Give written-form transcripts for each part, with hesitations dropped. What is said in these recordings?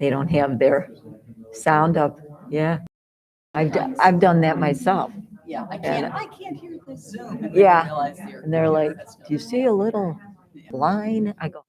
They don't have their sound up. Yeah. I've done that myself. Yeah, I can't hear the Zoom. And Yeah. I realize you're- And they're like, do you see a little line? I go,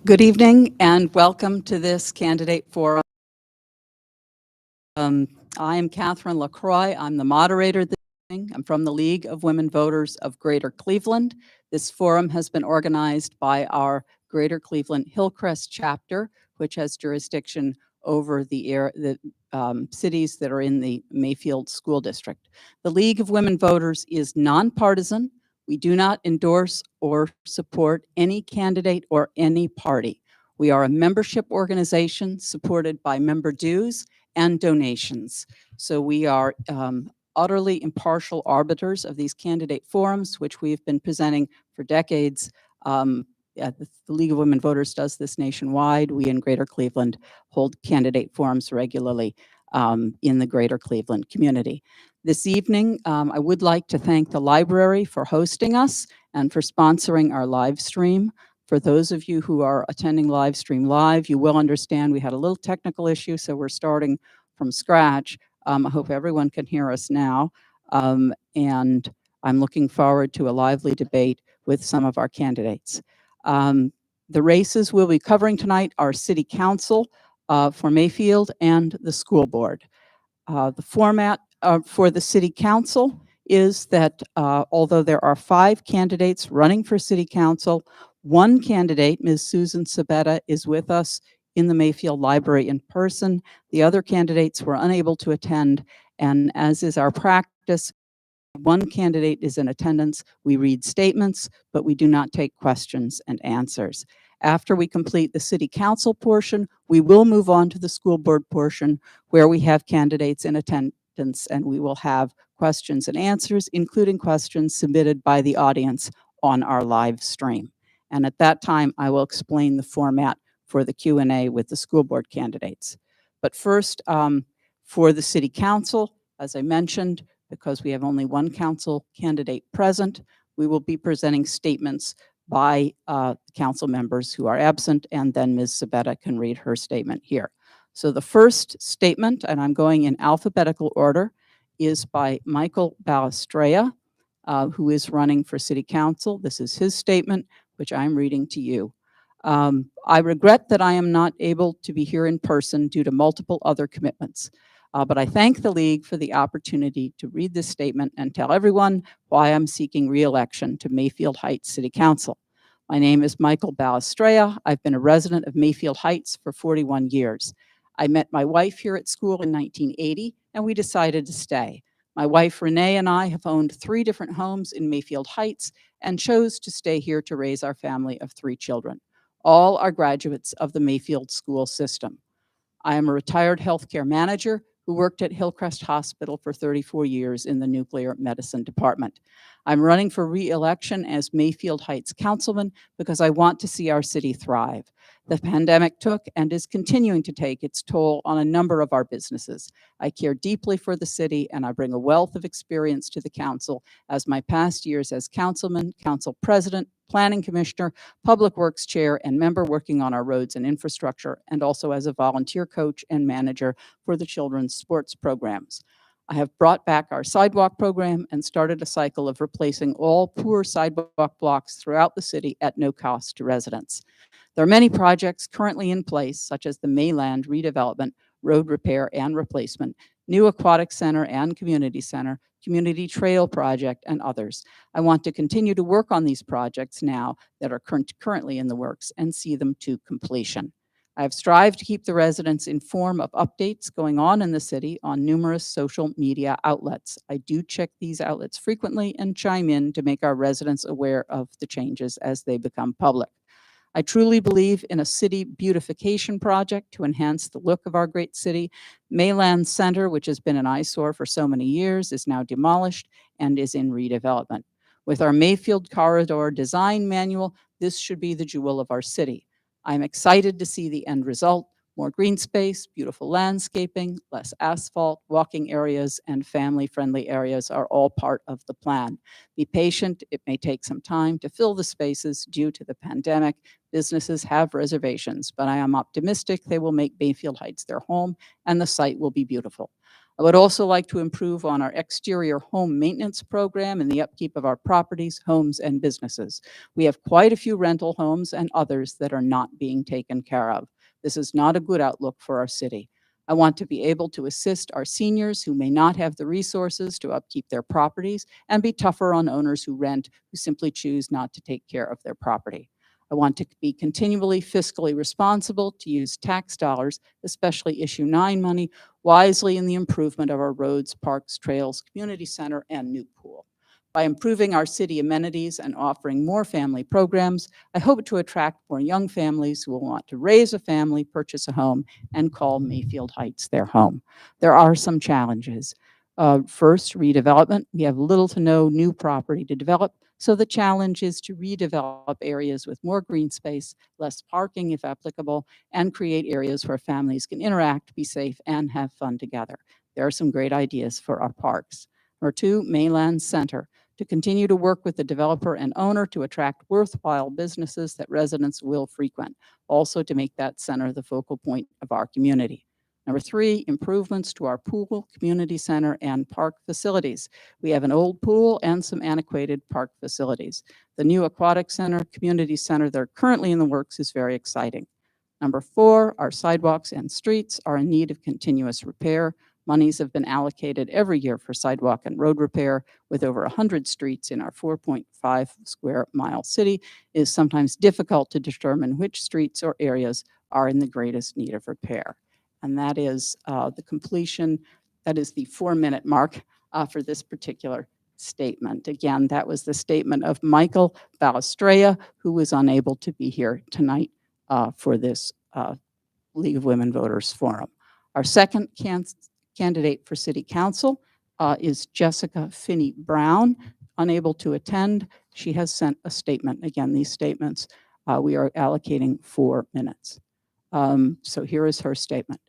Good evening and welcome to this candidate forum. I am Catherine Lacroix. I'm the moderator this evening. I'm from the League of Women Voters of Greater Cleveland. This forum has been organized by our Greater Cleveland Hillcrest chapter, which has jurisdiction over the cities that are in the Mayfield School District. The League of Women Voters is nonpartisan. We do not endorse or support any candidate or any party. We are a membership organization supported by member dues and donations. So we are utterly impartial arbiters of these candidate forums, which we've been presenting for decades. The League of Women Voters does this nationwide. We in Greater Cleveland hold candidate forums regularly in the Greater Cleveland community. This evening, I would like to thank the library for hosting us and for sponsoring our live stream. For those of you who are attending live stream live, you will understand we had a little technical issue, so we're starting from scratch. I hope everyone can hear us now. And I'm looking forward to a lively debate with some of our candidates. The races we'll be covering tonight are City Council for Mayfield and the School Board. The format for the City Council is that although there are 5 candidates running for City Council, one candidate, Ms. Susan Sabetta, is with us in the Mayfield Library in person. The other candidates were unable to attend, and as is our practice, one candidate is in attendance. We read statements, but we do not take questions and answers. After we complete the City Council portion, we will move on to the School Board portion where we have candidates in attendance, and we will have questions and answers, including questions submitted by the audience on our live stream. And at that time, I will explain the format for the Q&A with the School Board candidates. But first, for the City Council, as I mentioned, because we have only one council candidate present, we will be presenting statements by council members who are absent, and then Ms. Sabetta can read her statement here. So the first statement, and I'm going in alphabetical order, is by Michael Balestrea, who is running for City Council. This is his statement, which I'm reading to you. I regret that I am not able to be here in person due to multiple other commitments. But I thank the League for the opportunity to read this statement and tell everyone why I'm seeking re-election to Mayfield Heights City Council. My name is Michael Balestrea. I've been a resident of Mayfield Heights for 41 years. I met my wife here at school in 1980, and we decided to stay. My wife Renee and I have owned 3 different homes in Mayfield Heights and chose to stay here to raise our family of 3 children. All are graduates of the Mayfield school system. I am a retired healthcare manager who worked at Hillcrest Hospital for 34 years in the nuclear medicine department. I'm running for re-election as Mayfield Heights councilman because I want to see our city thrive. The pandemic took and is continuing to take its toll on a number of our businesses. I care deeply for the city, and I bring a wealth of experience to the council as my past years as councilman, council president, planning commissioner, public works chair, and member working on our roads and infrastructure, and also as a volunteer coach and manager for the children's sports programs. I have brought back our sidewalk program and started a cycle of replacing all poor sidewalk blocks throughout the city at no cost to residents. There are many projects currently in place, such as the Mayland redevelopment, road repair and replacement, new aquatic center and community center, community trail project, and others. I want to continue to work on these projects now that are currently in the works and see them to completion. I have strived to keep the residents informed of updates going on in the city on numerous social media outlets. I do check these outlets frequently and chime in to make our residents aware of the changes as they become public. I truly believe in a city beautification project to enhance the look of our great city. Mayland Center, which has been an eyesore for so many years, is now demolished and is in redevelopment. With our Mayfield Corridor Design Manual, this should be the jewel of our city. I'm excited to see the end result. More green space, beautiful landscaping, less asphalt, walking areas, and family-friendly areas are all part of the plan. Be patient. It may take some time to fill the spaces due to the pandemic. Businesses have reservations, but I am optimistic they will make Mayfield Heights their home and the site will be beautiful. I would also like to improve on our exterior home maintenance program and the upkeep of our properties, homes, and businesses. We have quite a few rental homes and others that are not being taken care of. This is not a good outlook for our city. I want to be able to assist our seniors who may not have the resources to upkeep their properties and be tougher on owners who rent, who simply choose not to take care of their property. I want to be continually fiscally responsible, to use tax dollars, especially issue 9 money, wisely in the improvement of our roads, parks, trails, community center, and new pool. By improving our city amenities and offering more family programs, I hope to attract more young families who will want to raise a family, purchase a home, and call Mayfield Heights their home. There are some challenges. First, redevelopment. We have little to no new property to develop, so the challenge is to redevelop areas with more green space, less parking if applicable, and create areas where families can interact, be safe, and have fun together. There are some great ideas for our parks. Number two, Mainland Center. To continue to work with the developer and owner to attract worthwhile businesses that residents will frequent. Also to make that center the focal point of our community. Number three, improvements to our pool, community center, and park facilities. We have an old pool and some antiquated park facilities. The new aquatic center, community center that are currently in the works is very exciting. Number four, our sidewalks and streets are in need of continuous repair. Monies have been allocated every year for sidewalk and road repair. With over 100 streets in our 4.5 square mile city, it is sometimes difficult to determine which streets or areas are in the greatest need of repair. And that is the completion, that is the 4-minute mark for this particular statement. Again, that was the statement of Michael Balestrea, who was unable to be here tonight for this League of Women Voters Forum. Our second candidate for City Council is Jessica Finney Brown, unable to attend. She has sent a statement. Again, these statements, we are allocating 4 minutes. So here is her statement.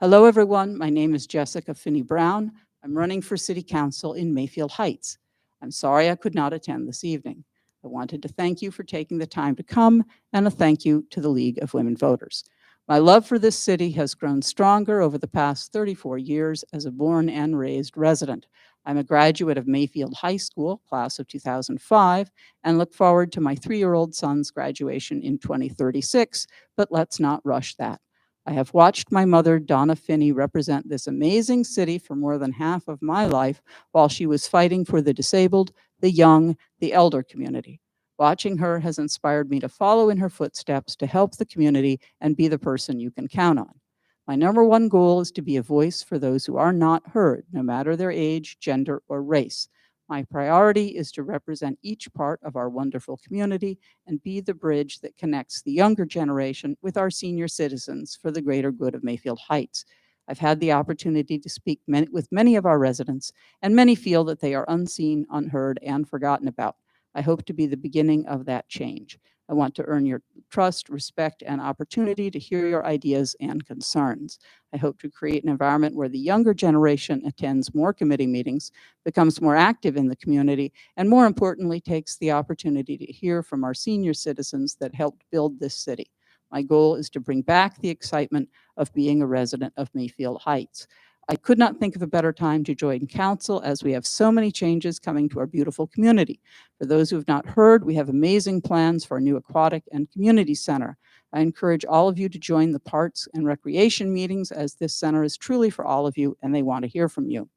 Hello, everyone. My name is Jessica Finney Brown. I'm running for City Council in Mayfield Heights. I'm sorry I could not attend this evening. I wanted to thank you for taking the time to come, and a thank you to the League of Women Voters. My love for this city has grown stronger over the past 34 years as a born and raised resident. I'm a graduate of Mayfield High School, class of 2005, and look forward to my 3-year-old son's graduation in 2036, but let's not rush that. I have watched my mother, Donna Finney, represent this amazing city for more than half of my life while she was fighting for the disabled, the young, the elder community. Watching her has inspired me to follow in her footsteps to help the community and be the person you can count on. My number one goal is to be a voice for those who are not heard, no matter their age, gender, or race. My priority is to represent each part of our wonderful community and be the bridge that connects the younger generation with our senior citizens for the greater good of Mayfield Heights. I've had the opportunity to speak with many of our residents, and many feel that they are unseen, unheard, and forgotten about. I hope to be the beginning of that change. I want to earn your trust, respect, and opportunity to hear your ideas and concerns. I hope to create an environment where the younger generation attends more committee meetings, becomes more active in the community, and more importantly, takes the opportunity to hear from our senior citizens that helped build this city. My goal is to bring back the excitement of being a resident of Mayfield Heights. I could not think of a better time to join council as we have so many changes coming to our beautiful community. For those who have not heard, we have amazing plans for our new aquatic and community center. I encourage all of you to join the parks and recreation meetings, as this center is truly for all of you and they want to hear from you.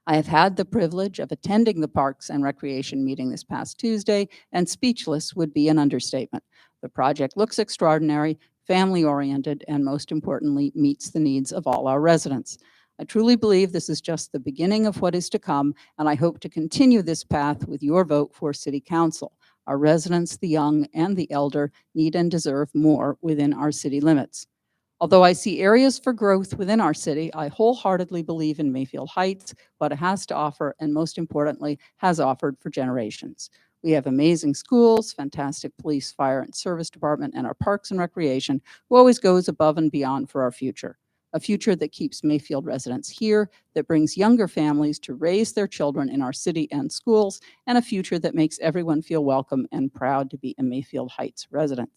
I have had the privilege of attending the Parks and Recreation meeting this past Tuesday, and speechless would be an understatement. The project looks extraordinary, family-oriented, and most importantly, meets the needs of all our residents. I truly believe this is just the beginning of what is to come, and I hope to continue this path with your vote for City Council. Our residents, the young and the elder, need and deserve more within our city limits. Although I see areas for growth within our city, I wholeheartedly believe in Mayfield Heights, what it has to offer, and most importantly, has offered for generations. We have amazing schools, fantastic police, fire, and service department, and our parks and recreation, who always goes above and beyond for our future. A future that keeps Mayfield residents here, that brings younger families to raise their children in our city and schools, and a future that makes everyone feel welcome and proud to be a Mayfield Heights resident.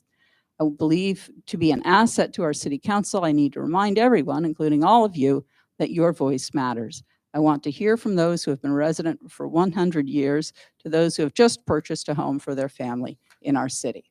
I believe to be an asset to our city council, I need to remind everyone, including all of you, that your voice matters. I want to hear from those who have been resident for 100 years to those who have just purchased a home for their family in our city.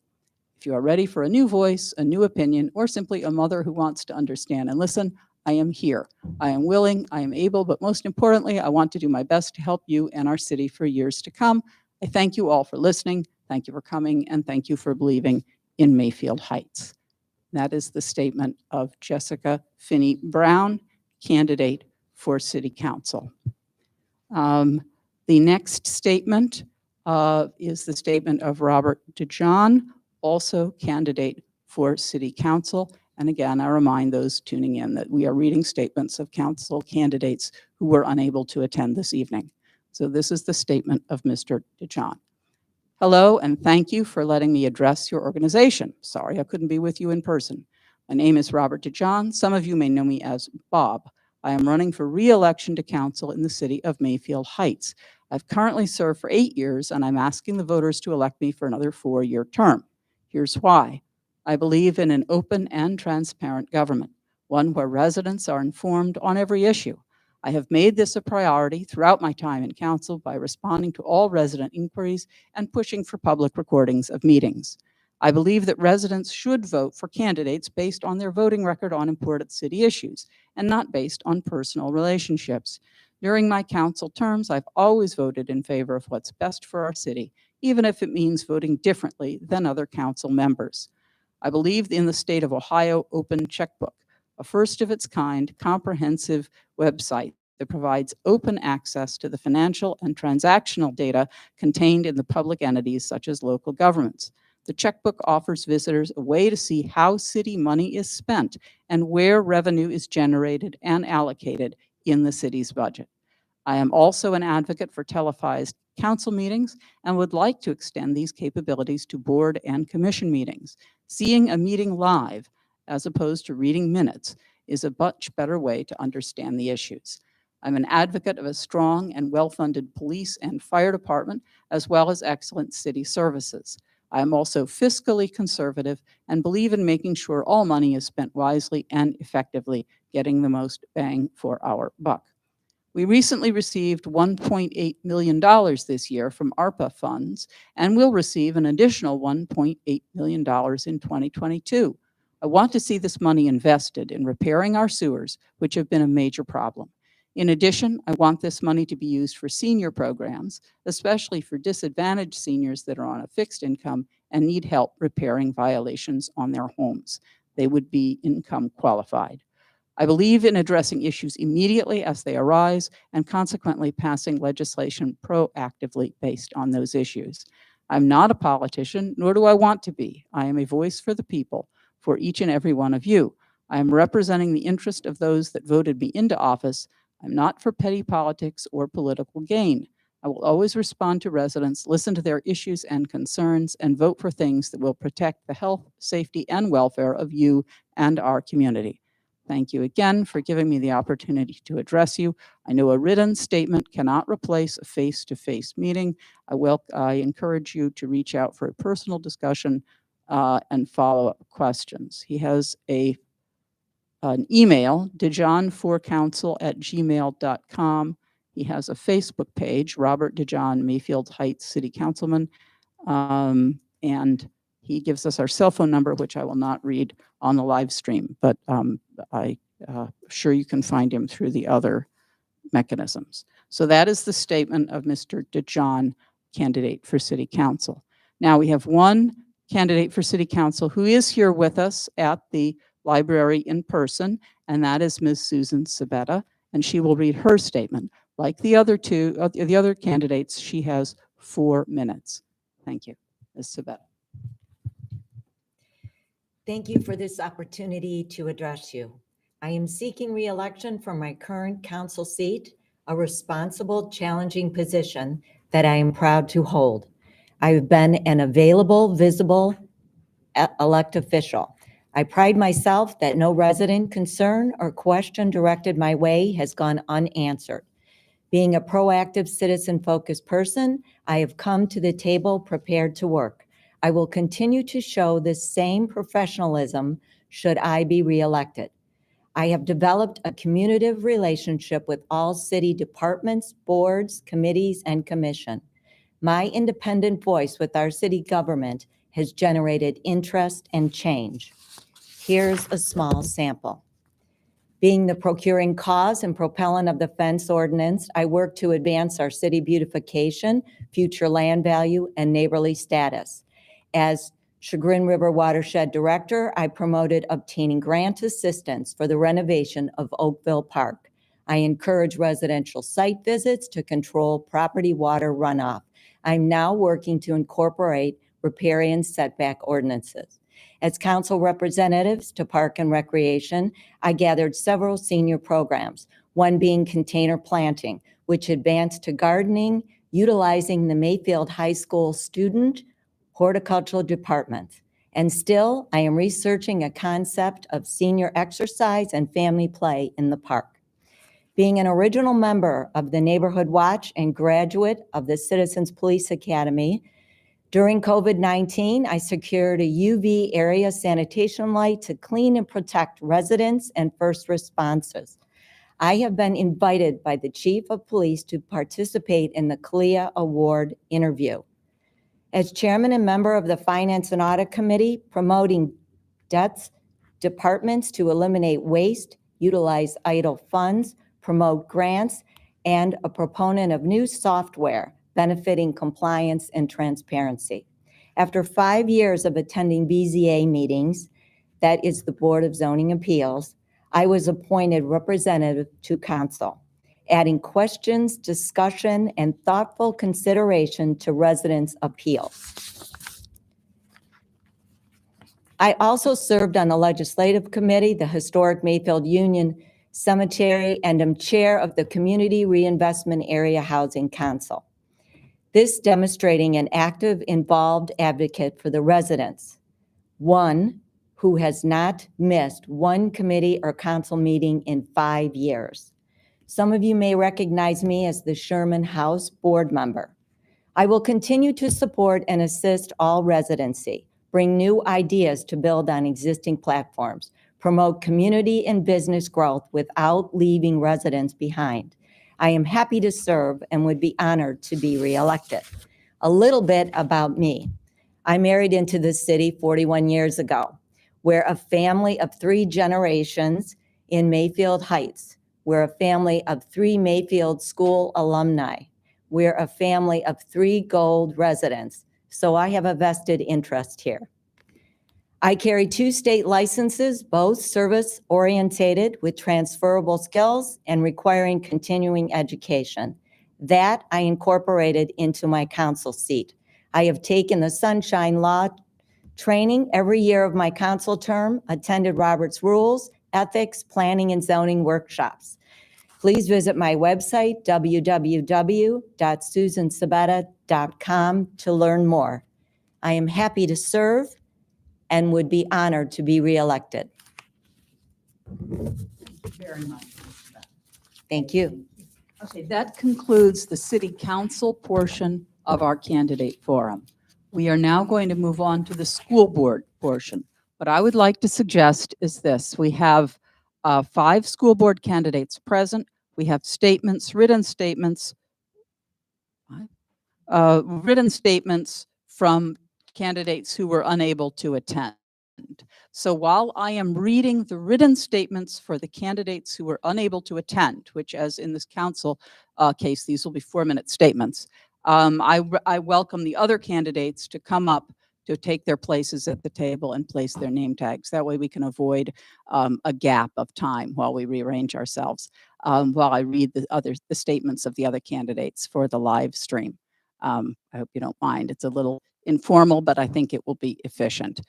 If you are ready for a new voice, a new opinion, or simply a mother who wants to understand and listen, I am here. I am willing, I am able, but most importantly, I want to do my best to help you and our city for years to come. I thank you all for listening, thank you for coming, and thank you for believing in Mayfield Heights. That is the statement of Jessica Finney Brown, candidate for City Council. The next statement is the statement of Robert DeJohn, also candidate for City Council. And again, I remind those tuning in that we are reading statements of council candidates who were unable to attend this evening. So this is the statement of Mr. DeJohn. Hello, and thank you for letting me address your organization. Sorry I couldn't be with you in person. My name is Robert DeJohn. Some of you may know me as Bob. I am running for re-election to council in the city of Mayfield Heights. I've currently served for 8 years, and I'm asking the voters to elect me for another 4-year term. Here's why. I believe in an open and transparent government, one where residents are informed on every issue. I have made this a priority throughout my time in council by responding to all resident inquiries and pushing for public recordings of meetings. I believe that residents should vote for candidates based on their voting record on important city issues and not based on personal relationships. During my council terms, I've always voted in favor of what's best for our city, even if it means voting differently than other council members. I believe in the state of Ohio Open Checkbook, a first of its kind comprehensive website that provides open access to the financial and transactional data contained in the public entities such as local governments. The checkbook offers visitors a way to see how city money is spent and where revenue is generated and allocated in the city's budget. I am also an advocate for televised council meetings and would like to extend these capabilities to board and commission meetings. Seeing a meeting live, as opposed to reading minutes, is a much better way to understand the issues. I'm an advocate of a strong and well-funded police and fire department, as well as excellent city services. I am also fiscally conservative and believe in making sure all money is spent wisely and effectively, getting the most bang for our buck. We recently received $1.8 million this year from ARPA funds, and will receive an additional $1.8 million in 2022. I want to see this money invested in repairing our sewers, which have been a major problem. In addition, I want this money to be used for senior programs, especially for disadvantaged seniors that are on a fixed income and need help repairing violations on their homes. They would be income qualified. I believe in addressing issues immediately as they arise and consequently passing legislation proactively based on those issues. I'm not a politician, nor do I want to be. I am a voice for the people, for each and every one of you. I am representing the interest of those that voted me into office. I'm not for petty politics or political gain. I will always respond to residents, listen to their issues and concerns, and vote for things that will protect the health, safety, and welfare of you and our community. Thank you again for giving me the opportunity to address you. I know a written statement cannot replace a face-to-face meeting. I encourage you to reach out for a personal discussion and follow-up questions. He has an email, dejohn4council@gmail.com. He has a Facebook page, Robert DeJohn, Mayfield Heights City Councilman, and he gives us our cell phone number, which I will not read on the live stream, but I'm sure you can find him through the other mechanisms. So that is the statement of Mr. DeJohn, candidate for City Council. Now we have one candidate for City Council who is here with us at the library in person, and that is Ms. Susan Sabetta, and she will read her statement. Like the other candidates, she has 4 minutes. Thank you, Ms. Sabetta. Thank you for this opportunity to address you. I am seeking re-election for my current council seat, a responsible, challenging position that I am proud to hold. I have been an available, visible elected official. I pride myself that no resident concern or question directed my way has gone unanswered. Being a proactive, citizen-focused person, I have come to the table prepared to work. I will continue to show this same professionalism should I be reelected. I have developed a communicative relationship with all city departments, boards, committees, and commission. My independent voice with our city government has generated interest and change. Here's a small sample. Being the procuring cause and propellant of the fence ordinance, I work to advance our city beautification, future land value, and neighborly status. As Chagrin River Watershed Director, I promoted obtaining grant assistance for the renovation of Oakville Park. I encourage residential site visits to control property water runoff. I'm now working to incorporate riparian setback ordinances. As council representatives to Park and Recreation, I gathered several senior programs, one being container planting, which advanced to gardening, utilizing the Mayfield High School student horticultural department. And still, I am researching a concept of senior exercise and family play in the park. Being an original member of the Neighborhood Watch and graduate of the Citizens Police Academy, during COVID-19, I secured a UV area sanitation light to clean and protect residents and first responders. I have been invited by the Chief of Police to participate in the CLIA Award interview. As chairman and member of the Finance and Audit Committee, promoting debts, departments to eliminate waste, utilize idle funds, promote grants, and a proponent of new software benefiting compliance and transparency. After 5 years of attending BZA meetings, that is the Board of Zoning Appeals, I was appointed representative to council, adding questions, discussion, and thoughtful consideration to residents' appeals. I also served on the Legislative Committee, the Historic Mayfield Union Cemetery, and am chair of the Community Reinvestment Area Housing Council. This demonstrating an active, involved advocate for the residents, one who has not missed one committee or council meeting in 5 years. Some of you may recognize me as the Sherman House board member. I will continue to support and assist all residency, bring new ideas to build on existing platforms, promote community and business growth without leaving residents behind. I am happy to serve and would be honored to be reelected. A little bit about me. I married into this city 41 years ago. We're a family of 3 generations in Mayfield Heights. We're a family of 3 Mayfield School alumni. We're a family of 3 Gold residents, so I have a vested interest here. I carry 2 state licenses, both service-oriented with transferable skills and requiring continuing education. That I incorporated into my council seat. I have taken the Sunshine Law training every year of my council term, attended Robert's Rules, Ethics, Planning, and Zoning workshops. Please visit my website, www.susansabetta.com, to learn more. I am happy to serve and would be honored to be reelected. Thank you very much. Thank you. Okay, that concludes the city council portion of our candidate forum. We are now going to move on to the school board portion. What I would like to suggest is this. We have 5 school board candidates present. We have statements, written statements from candidates who were unable to attend. So while I am reading the written statements for the candidates who were unable to attend, which as in this council case, these will be 4-minute statements, I welcome the other candidates to come up to take their places at the table and place their name tags. That way we can avoid a gap of time while we rearrange ourselves, while I read the statements of the other candidates for the live stream. I hope you don't mind. It's a little informal, but I think it will be efficient.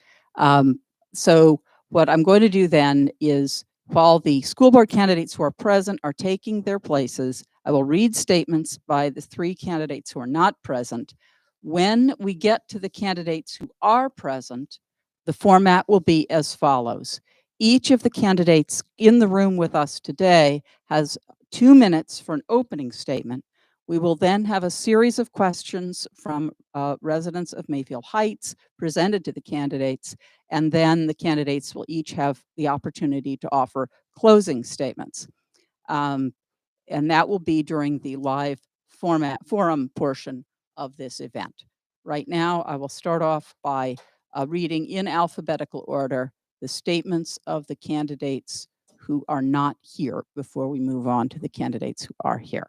So what I'm going to do then is, while the school board candidates who are present are taking their places, I will read statements by the 3 candidates who are not present. When we get to the candidates who are present, the format will be as follows. Each of the candidates in the room with us today has 2 minutes for an opening statement. We will then have a series of questions from residents of Mayfield Heights presented to the candidates, and then the candidates will each have the opportunity to offer closing statements. And that will be during the live forum portion of this event. Right now, I will start off by reading in alphabetical order the statements of the candidates who are not here before we move on to the candidates who are here.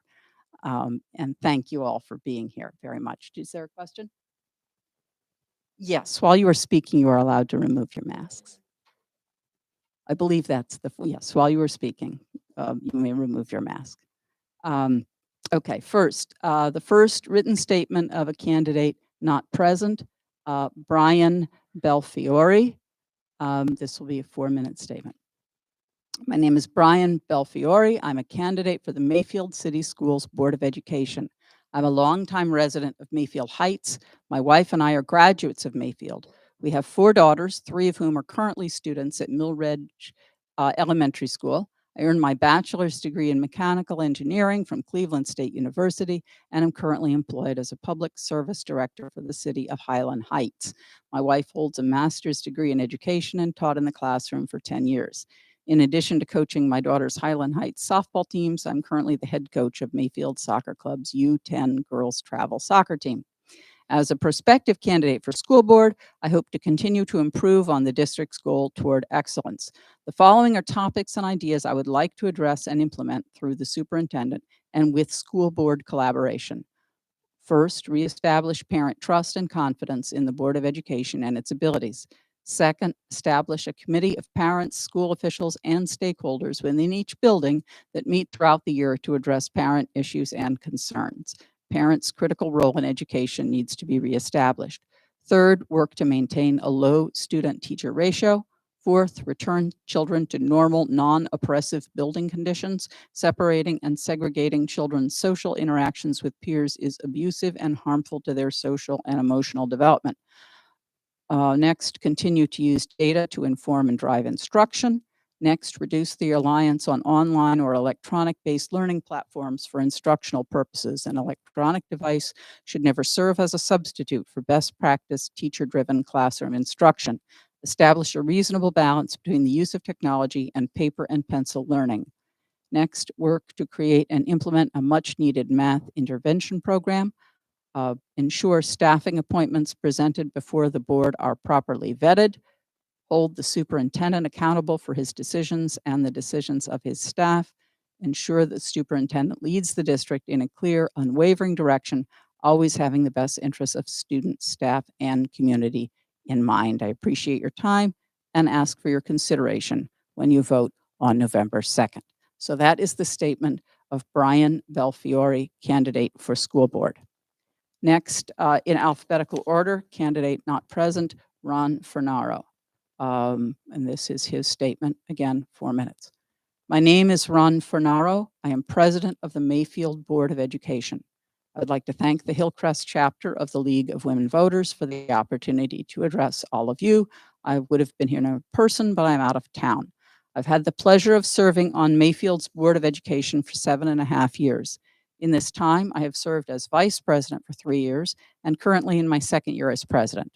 And thank you all for being here very much. Is there a question? Yes, while you are speaking, you are allowed to remove your masks. I believe that's yes, while you are speaking, you may remove your mask. Okay, first, the first written statement of a candidate not present, Brian Belfiore. This will be a 4-minute statement. My name is Brian Belfiore. I'm a candidate for the Mayfield City Schools Board of Education. I'm a longtime resident of Mayfield Heights. My wife and I are graduates of Mayfield. We have 4 daughters, 3 of whom are currently students at Mill Ridge Elementary School. I earned my bachelor's degree in mechanical engineering from Cleveland State University, and I'm currently employed as a public service director for the city of Highland Heights. My wife holds a master's degree in education and taught in the classroom for 10 years. In addition to coaching my daughter's Highland Heights softball teams, I'm currently the head coach of Mayfield Soccer Club's U10 girls travel soccer team. As a prospective candidate for school board, I hope to continue to improve on the district's goal toward excellence. The following are topics and ideas I would like to address and implement through the superintendent and with school board collaboration. First, reestablish parent trust and confidence in the Board of Education and its abilities. Second, establish a committee of parents, school officials, and stakeholders within each building that meet throughout the year to address parent issues and concerns. Parents' critical role in education needs to be reestablished. Third, work to maintain a low student-teacher ratio. Fourth, return children to normal, non-oppressive building conditions. Separating and segregating children's social interactions with peers is abusive and harmful to their social and emotional development. Next, continue to use data to inform and drive instruction. Next, reduce the reliance on online or electronic-based learning platforms for instructional purposes. An electronic device should never serve as a substitute for best practice teacher-driven classroom instruction. Establish a reasonable balance between the use of technology and paper and pencil learning. Next, work to create and implement a much-needed math intervention program. Ensure staffing appointments presented before the board are properly vetted. Hold the superintendent accountable for his decisions and the decisions of his staff. Ensure that the superintendent leads the district in a clear, unwavering direction, always having the best interests of students, staff, and community in mind. I appreciate your time and ask for your consideration when you vote on November 2nd. So that is the statement of Brian Belfiore, candidate for school board. Next, in alphabetical order, candidate not present, Ron Fernaro. And this is his statement, again, 4 minutes. My name is Ron Fernaro. I am president of the Mayfield Board of Education. I would like to thank the Hillcrest chapter of the League of Women Voters for the opportunity to address all of you. I would have been here in person, but I'm out of town. I've had the pleasure of serving on Mayfield's Board of Education for 7.5 years. In this time, I have served as vice president for 3 years and currently in my 2nd year as president.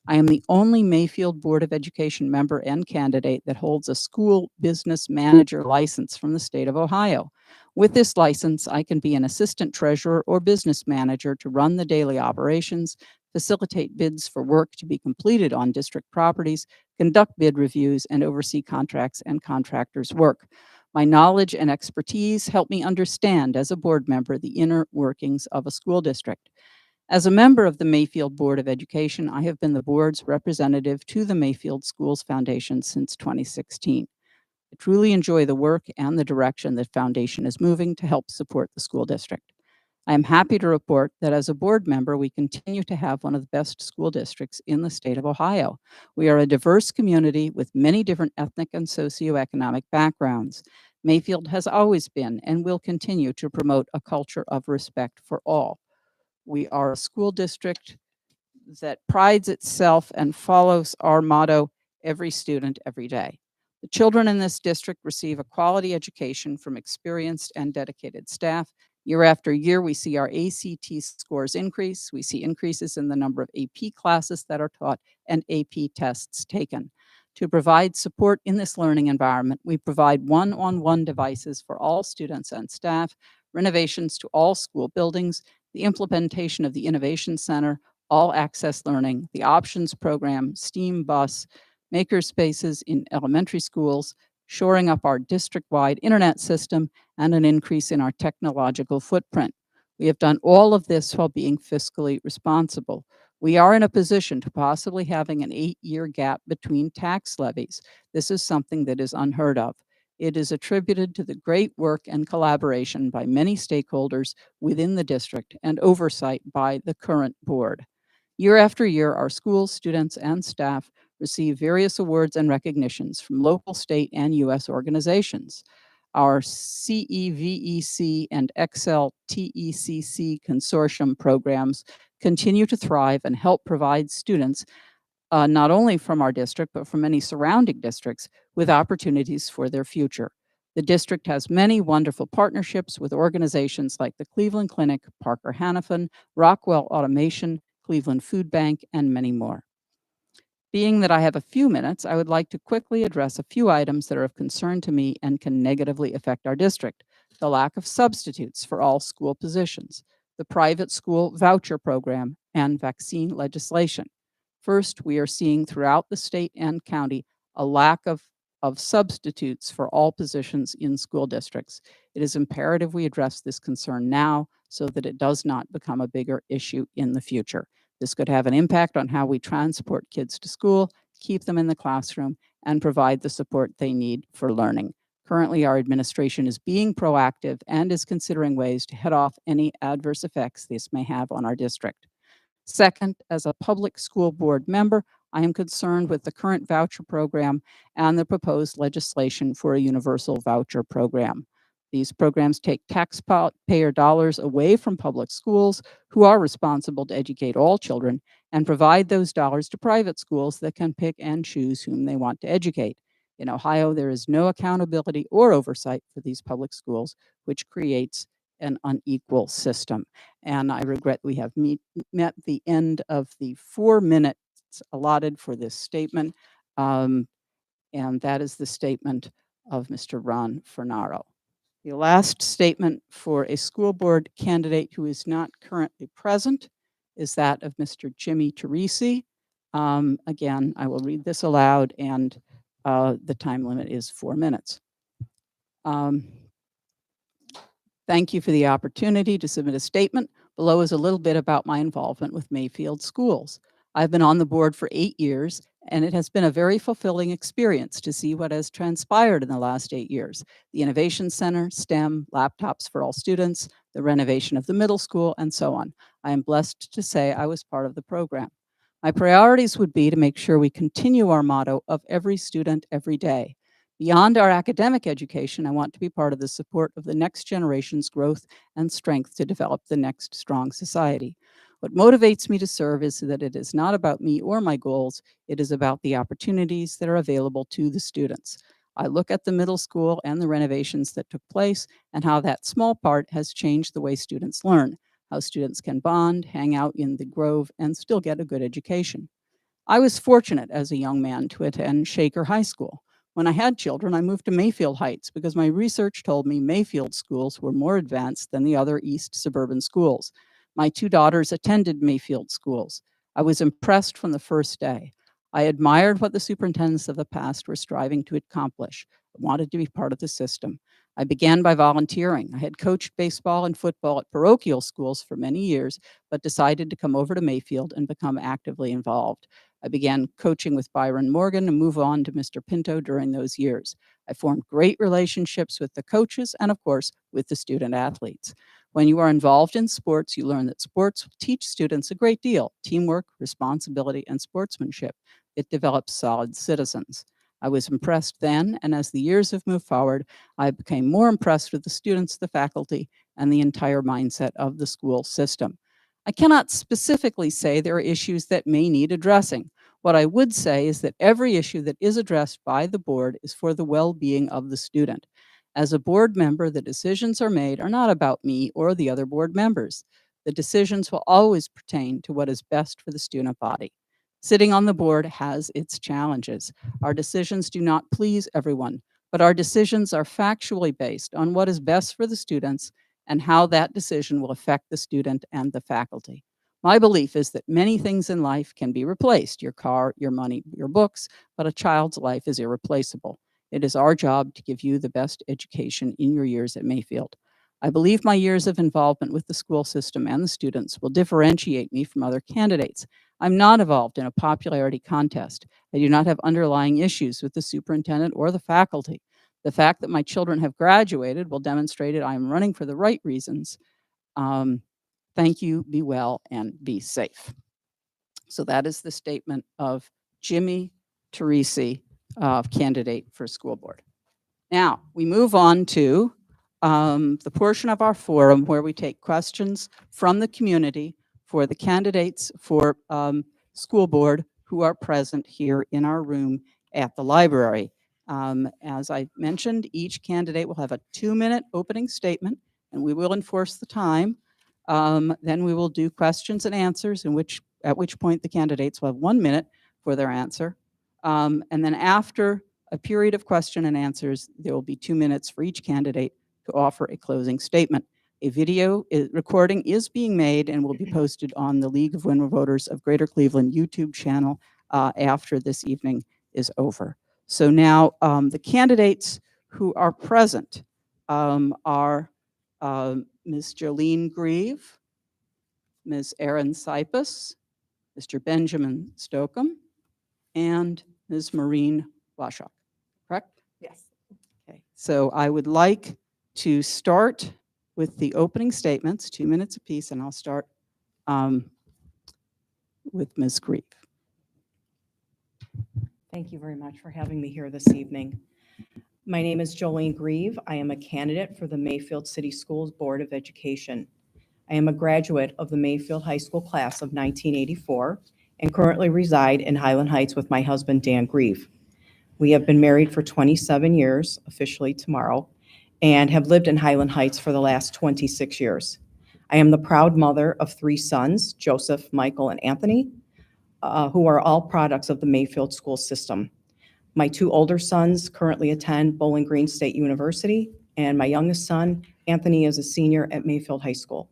I am the only Mayfield Board of Education member and candidate that holds a school business manager license from the state of Ohio. With this license, I can be an assistant treasurer or business manager to run the daily operations, facilitate bids for work to be completed on district properties, conduct bid reviews, and oversee contracts and contractors' work. My knowledge and expertise help me understand, as a board member, the inner workings of a school district. As a member of the Mayfield Board of Education, I have been the board's representative to the Mayfield Schools Foundation since 2016. I truly enjoy the work and the direction the foundation is moving to help support the school district. I am happy to report that as a board member, we continue to have one of the best school districts in the state of Ohio. We are a diverse community with many different ethnic and socioeconomic backgrounds. Mayfield has always been and will continue to promote a culture of respect for all. We are a school district that prides itself and follows our motto, every student, every day. The children in this district receive a quality education from experienced and dedicated staff. Year after year, we see our ACT scores increase. We see increases in the number of AP classes that are taught and AP tests taken. To provide support in this learning environment, we provide one-on-one devices for all students and staff, renovations to all school buildings, the implementation of the Innovation Center, all access learning, the options program, STEAM bus, maker spaces in elementary schools, shoring up our district-wide internet system, and an increase in our technological footprint. We have done all of this while being fiscally responsible. We are in a position to possibly having an 8-year gap between tax levies. This is something that is unheard of. It is attributed to the great work and collaboration by many stakeholders within the district and oversight by the current board. Year after year, our schools, students, and staff received various awards and recognitions from local, state, and U.S. organizations. Our CEVEC and Excel TECC consortium programs continue to thrive and help provide students, not only from our district, but from many surrounding districts, with opportunities for their future. The district has many wonderful partnerships with organizations like the Cleveland Clinic, Parker Hannafin, Rockwell Automation, Cleveland Food Bank, and many more. Being that I have a few minutes, I would like to quickly address a few items that are of concern to me and can negatively affect our district. The lack of substitutes for all school positions, the private school voucher program, and vaccine legislation. First, we are seeing throughout the state and county a lack of substitutes for all positions in school districts. It is imperative we address this concern now so that it does not become a bigger issue in the future. This could have an impact on how we transport kids to school, keep them in the classroom, and provide the support they need for learning. Currently, our administration is being proactive and is considering ways to head off any adverse effects this may have on our district. Second, as a public school board member, I am concerned with the current voucher program and the proposed legislation for a universal voucher program. These programs take taxpayer dollars away from public schools, who are responsible to educate all children, and provide those dollars to private schools that can pick and choose whom they want to educate. In Ohio, there is no accountability or oversight for these public schools, which creates an unequal system. And I regret we have met the end of the 4 minutes allotted for this statement. And that is the statement of Mr. Ron Fernaro. The last statement for a school board candidate who is not currently present is that of Mr. Jimmy Teresi. Again, I will read this aloud, and the time limit is 4 minutes. Thank you for the opportunity to submit a statement. Below is a little bit about my involvement with Mayfield Schools. I've been on the board for 8 years, and it has been a very fulfilling experience to see what has transpired in the last 8 years. The Innovation Center, STEM, laptops for all students, the renovation of the middle school, and so on. I am blessed to say I was part of the program. My priorities would be to make sure we continue our motto of every student, every day. Beyond our academic education, I want to be part of the support of the next generation's growth and strength to develop the next strong society. What motivates me to serve is that it is not about me or my goals, it is about the opportunities that are available to the students. I look at the middle school and the renovations that took place and how that small part has changed the way students learn, how students can bond, hang out in the Grove, and still get a good education. I was fortunate as a young man to attend Shaker High School. When I had children, I moved to Mayfield Heights because my research told me Mayfield schools were more advanced than the other East suburban schools. My 2 daughters attended Mayfield schools. I was impressed from the first day. I admired what the superintendents of the past were striving to accomplish. I wanted to be part of the system. I began by volunteering. I had coached baseball and football at parochial schools for many years, but decided to come over to Mayfield and become actively involved. I began coaching with Byron Morgan and moved on to Mr. Pinto during those years. I formed great relationships with the coaches and, of course, with the student athletes. When you are involved in sports, you learn that sports will teach students a great deal: teamwork, responsibility, and sportsmanship. It develops solid citizens. I was impressed then, and as the years have moved forward, I became more impressed with the students, the faculty, and the entire mindset of the school system. I cannot specifically say there are issues that may need addressing. What I would say is that every issue that is addressed by the board is for the well-being of the student. As a board member, the decisions are made are not about me or the other board members. The decisions will always pertain to what is best for the student body. Sitting on the board has its challenges. Our decisions do not please everyone, but our decisions are factually based on what is best for the students and how that decision will affect the student and the faculty. My belief is that many things in life can be replaced: your car, your money, your books, but a child's life is irreplaceable. It is our job to give you the best education in your years at Mayfield. I believe my years of involvement with the school system and the students will differentiate me from other candidates. I'm not involved in a popularity contest. I do not have underlying issues with the superintendent or the faculty. The fact that my children have graduated will demonstrate it. I am running for the right reasons. Thank you, be well, and be safe. So that is the statement of Jimmy Teresi, candidate for school board. Now, we move on to the portion of our forum where we take questions from the community for the candidates for school board who are present here in our room at the library. As I mentioned, each candidate will have a 2-minute opening statement, and we will enforce the time. Then we will do questions and answers, at which point the candidates will have 1 minute for their answer. And then after a period of question and answers, there will be 2 minutes for each candidate to offer a closing statement. A video recording is being made and will be posted on the League of Women Voters of Greater Cleveland YouTube channel after this evening is over. So now the candidates who are present are Ms. Jolene Grieve, Ms. Erin Cyphus, Mr. Benjamin Stockham, and Ms. Maureen Washok, correct? Yes. Okay, so I would like to start with the opening statements, 2 minutes apiece, and I'll start with Ms. Grieve. Thank you very much for having me here this evening. My name is Jolene Grieve. I am a candidate for the Mayfield City Schools Board of Education. I am a graduate of the Mayfield High School class of 1984 and currently reside in Highland Heights with my husband, Dan Grieve. We have been married for 27 years, officially tomorrow, and have lived in Highland Heights for the last 26 years. I am the proud mother of 3 sons, Joseph, Michael, and Anthony, who are all products of the Mayfield school system. My 2 older sons currently attend Bowling Green State University, and my youngest son, Anthony, is a senior at Mayfield High School.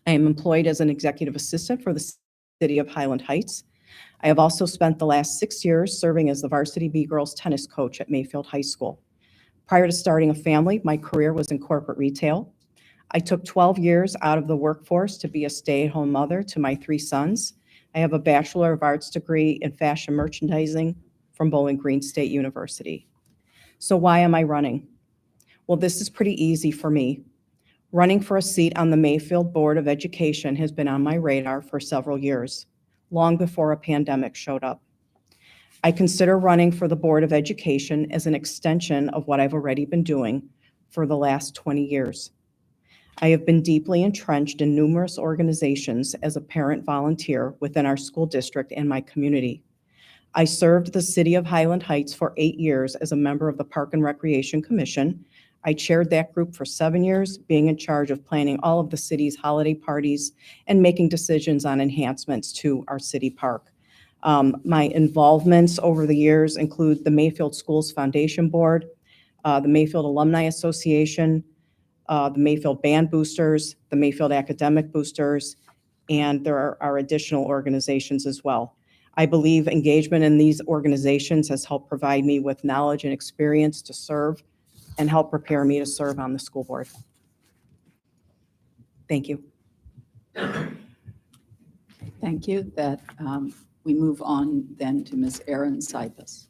I am employed as an executive assistant for the city of Highland Heights. I have also spent the last 6 years serving as the varsity B-girls tennis coach at Mayfield High School. Prior to starting a family, my career was in corporate retail. I took 12 years out of the workforce to be a stay-at-home mother to my 3 sons. I have a Bachelor of Arts degree in fashion merchandising from Bowling Green State University. So why am I running? Well, this is pretty easy for me. Running for a seat on the Mayfield Board of Education has been on my radar for several years, long before a pandemic showed up. I consider running for the Board of Education as an extension of what I've already been doing for the last 20 years. I have been deeply entrenched in numerous organizations as a parent volunteer within our school district and my community. I served the city of Highland Heights for 8 years as a member of the Park and Recreation Commission. I chaired that group for 7 years, being in charge of planning all of the city's holiday parties and making decisions on enhancements to our city park. My involvements over the years include the Mayfield Schools Foundation Board, the Mayfield Alumni Association, the Mayfield Band Boosters, the Mayfield Academic Boosters, and there are additional organizations as well. I believe engagement in these organizations has helped provide me with knowledge and experience to serve and help prepare me to serve on the school board. Thank you. Thank you. That we move on then to Ms. Erin Cyphus.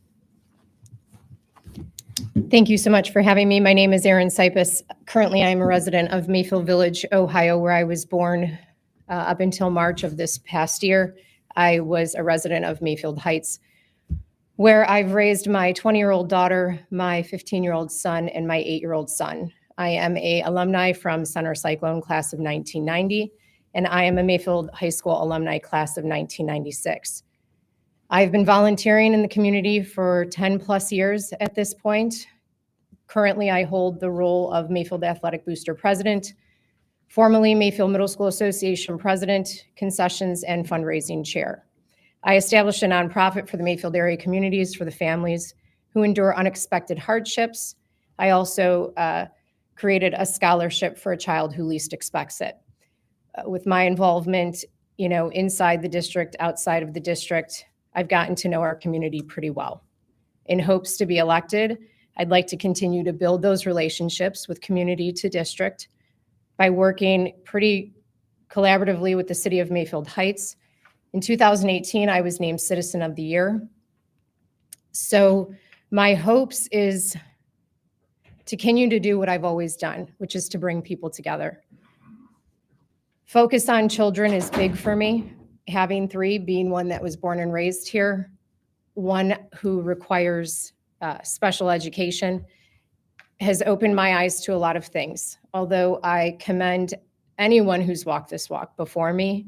Thank you so much for having me. My name is Erin Cyphus. Currently, I am a resident of Mayfield Village, Ohio, where I was born up until March of this past year. I was a resident of Mayfield Heights, where I've raised my 20-year-old daughter, my 15-year-old son, and my 8-year-old son. I am an alumni from Center Cyclone class of 1990, and I am a Mayfield High School alumni class of 1996. I've been volunteering in the community for 10 plus years at this point. Currently, I hold the role of Mayfield Athletic Booster President, formerly Mayfield Middle School Association President, Concessions and Fundraising Chair. I established a nonprofit for the Mayfield area communities for the families who endure unexpected hardships. I also created a scholarship for a child who least expects it. With my involvement, inside the district, outside of the district, I've gotten to know our community pretty well. In hopes to be elected, I'd like to continue to build those relationships with community to district by working pretty collaboratively with the city of Mayfield Heights. In 2018, I was named Citizen of the Year. So my hopes is to continue to do what I've always done, which is to bring people together. Focus on children is big for me. Having 3, being one that was born and raised here, one who requires special education, has opened my eyes to a lot of things. Although I commend anyone who's walked this walk before me,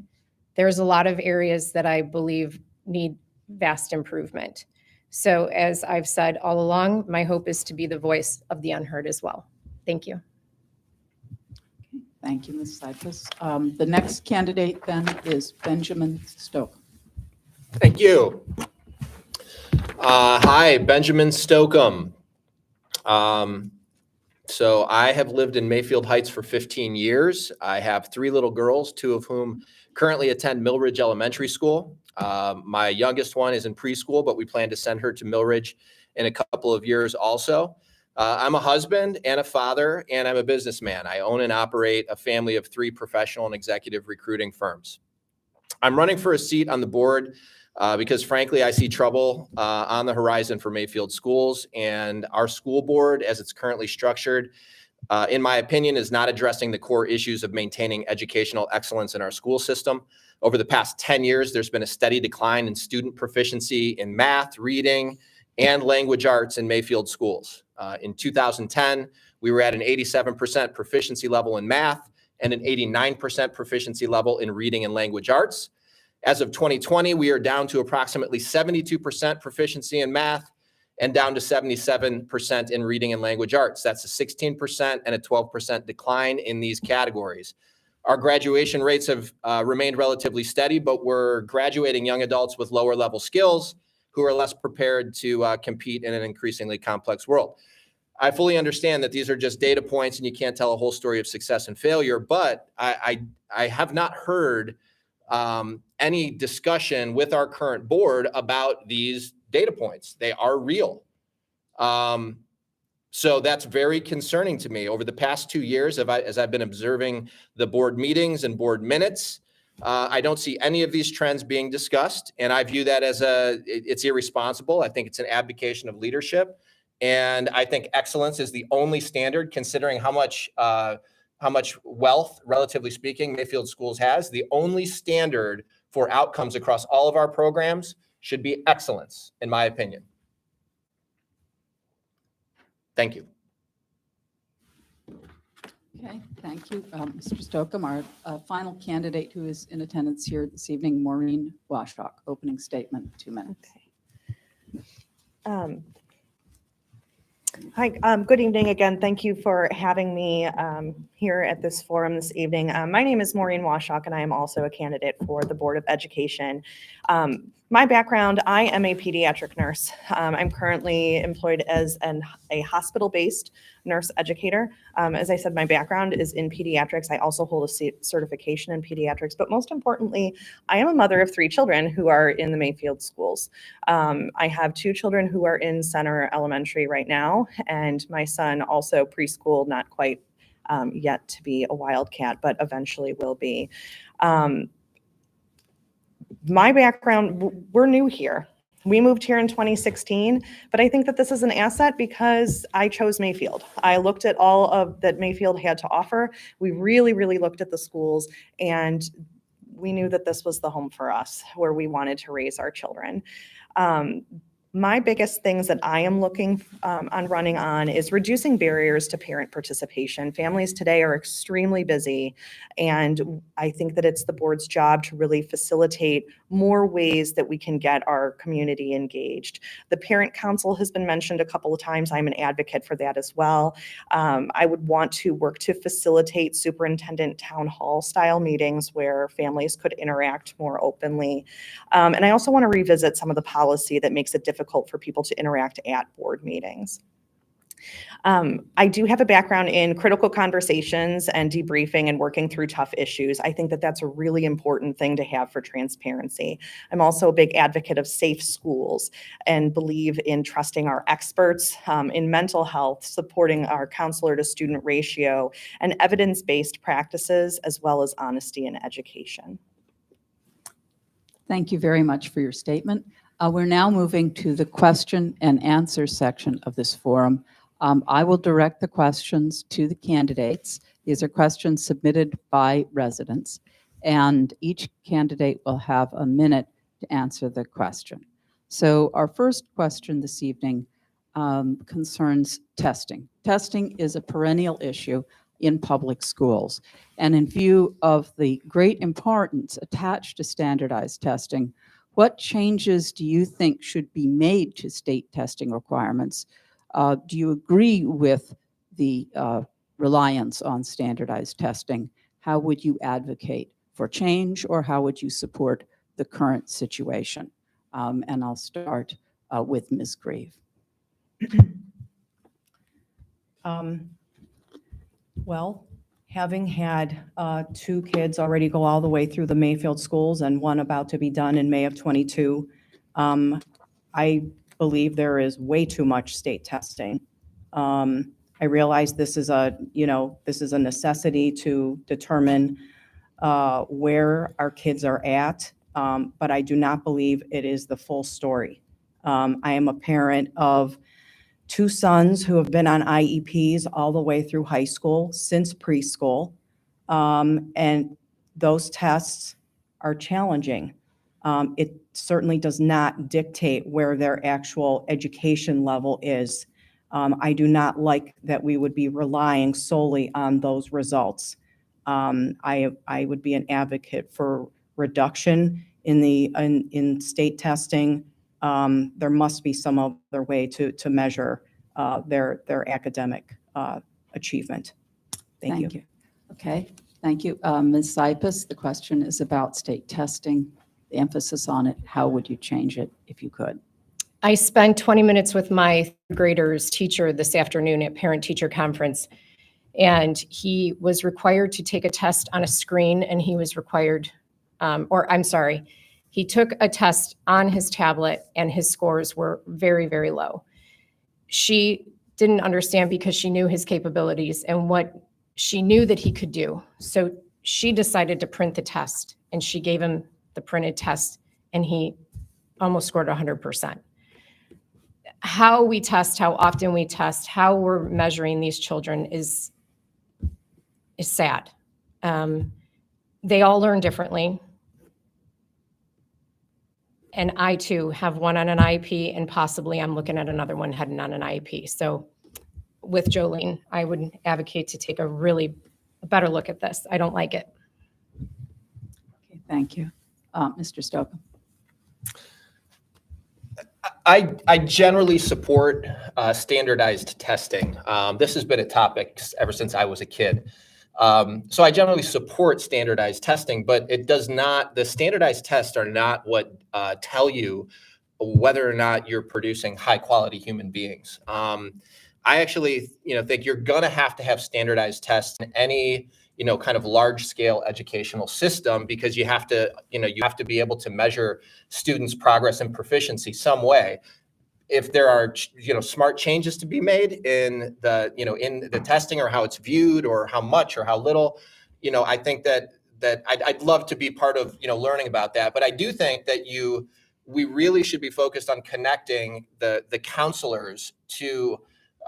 there's a lot of areas that I believe need vast improvement. So as I've said all along, my hope is to be the voice of the unheard as well. Thank you. Thank you, Ms. Cyphus. The next candidate then is Benjamin Stoke. Thank you. Hi, Benjamin Stokeham. So I have lived in Mayfield Heights for 15 years. I have 3 little girls, 2 of whom currently attend Millridge Elementary School. My youngest one is in preschool, but we plan to send her to Millridge in a couple of years also. I'm a husband and a father, and I'm a businessman. I own and operate a family of 3 professional and executive recruiting firms. I'm running for a seat on the board because frankly, I see trouble on the horizon for Mayfield schools, and our school board, as it's currently structured, in my opinion, is not addressing the core issues of maintaining educational excellence in our school system. Over the past 10 years, there's been a steady decline in student proficiency in math, reading, and language arts in Mayfield schools. In 2010, we were at an 87% proficiency level in math and an 89% proficiency level in reading and language arts. As of 2020, we are down to approximately 72% proficiency in math and down to 77% in reading and language arts. That's a 16% and a 12% decline in these categories. Our graduation rates have remained relatively steady, but we're graduating young adults with lower level skills who are less prepared to compete in an increasingly complex world. I fully understand that these are just data points and you can't tell a whole story of success and failure, but I have not heard any discussion with our current board about these data points. They are real. So that's very concerning to me. Over the past 2 years, as I've been observing the board meetings and board minutes, I don't see any of these trends being discussed, and I view that as it's irresponsible. I think it's an abdication of leadership, and I think excellence is the only standard, considering how much wealth, relatively speaking, Mayfield Schools has. The only standard for outcomes across all of our programs should be excellence, in my opinion. Thank you. Okay, thank you, Mr. Stokeham. Our final candidate who is in attendance here this evening, Maureen Washock. Opening statement, 2 minutes. Okay. Hi, good evening again. Thank you for having me here at this forum this evening. My name is Maureen Washock, and I am also a candidate for the Board of Education. My background, I am a pediatric nurse. I'm currently employed as a hospital-based nurse educator. As I said, my background is in pediatrics. I also hold a certification in pediatrics, but most importantly, I am a mother of 3 children who are in the Mayfield schools. I have 2 children who are in Center Elementary right now, and my son also preschool, not quite yet to be a wildcat, but eventually will be. My background, we're new here. We moved here in 2016, but I think that this is an asset because I chose Mayfield. I looked at all of that Mayfield had to offer. We really, really looked at the schools, and we knew that this was the home for us, where we wanted to raise our children. My biggest things that I am looking on running on is reducing barriers to parent participation. Families today are extremely busy, and I think that it's the board's job to really facilitate more ways that we can get our community engaged. The parent council has been mentioned a couple of times. I'm an advocate for that as well. I would want to work to facilitate superintendent town hall style meetings where families could interact more openly. And I also want to revisit some of the policy that makes it difficult for people to interact at board meetings. I do have a background in critical conversations and debriefing and working through tough issues. I think that that's a really important thing to have for transparency. I'm also a big advocate of safe schools and believe in trusting our experts in mental health, supporting our counselor to student ratio, and evidence-based practices, as well as honesty in education. Thank you very much for your statement. We're now moving to the question and answer section of this forum. I will direct the questions to the candidates. These are questions submitted by residents, and each candidate will have a minute to answer the question. So our first question this evening concerns testing. Testing is a perennial issue in public schools. And in view of the great importance attached to standardized testing, what changes do you think should be made to state testing requirements? Do you agree with the reliance on standardized testing? How would you advocate for change, or how would you support the current situation? And I'll start with Ms. Grieve. Well, having had 2 kids already go all the way through the Mayfield schools and one about to be done in May of '22, I believe there is way too much state testing. I realize this is a necessity to determine where our kids are at, but I do not believe it is the full story. I am a parent of 2 sons who have been on IEPs all the way through high school, since preschool, and those tests are challenging. It certainly does not dictate where their actual education level is. I do not like that we would be relying solely on those results. I would be an advocate for reduction in state testing. There must be some other way to measure their academic achievement. Thank you. Okay, thank you. Ms. Cyphus, the question is about state testing, the emphasis on it. How would you change it if you could? I spent 20 minutes with my third grader's teacher this afternoon at parent-teacher conference, and he was required to take a test on a screen, and he was required, he took a test on his tablet, and his scores were very, very low. She didn't understand because she knew his capabilities and what she knew that he could do. So she decided to print the test, and she gave him the printed test, and he almost scored 100%. How we test, how often we test, how we're measuring these children is sad. They all learn differently. And I too have one on an IEP, and possibly I'm looking at another one heading on an IEP. So with Jolene, I would advocate to take a better look at this. I don't like it. Okay, thank you. Mr. Stoke. I generally support standardized testing. This has been a topic ever since I was a kid. So I generally support standardized testing, but the standardized tests are not what tell you whether or not you're producing high quality human beings. I actually, think you're going to have standardized tests in any, kind of large scale educational system, because you have to be able to measure students' progress and proficiency some way. If there are, smart changes to be made in the testing, or how it's viewed, or how much or how little, I think that I'd love to be part of, learning about that. But I do think that we really should be focused on connecting the counselors to,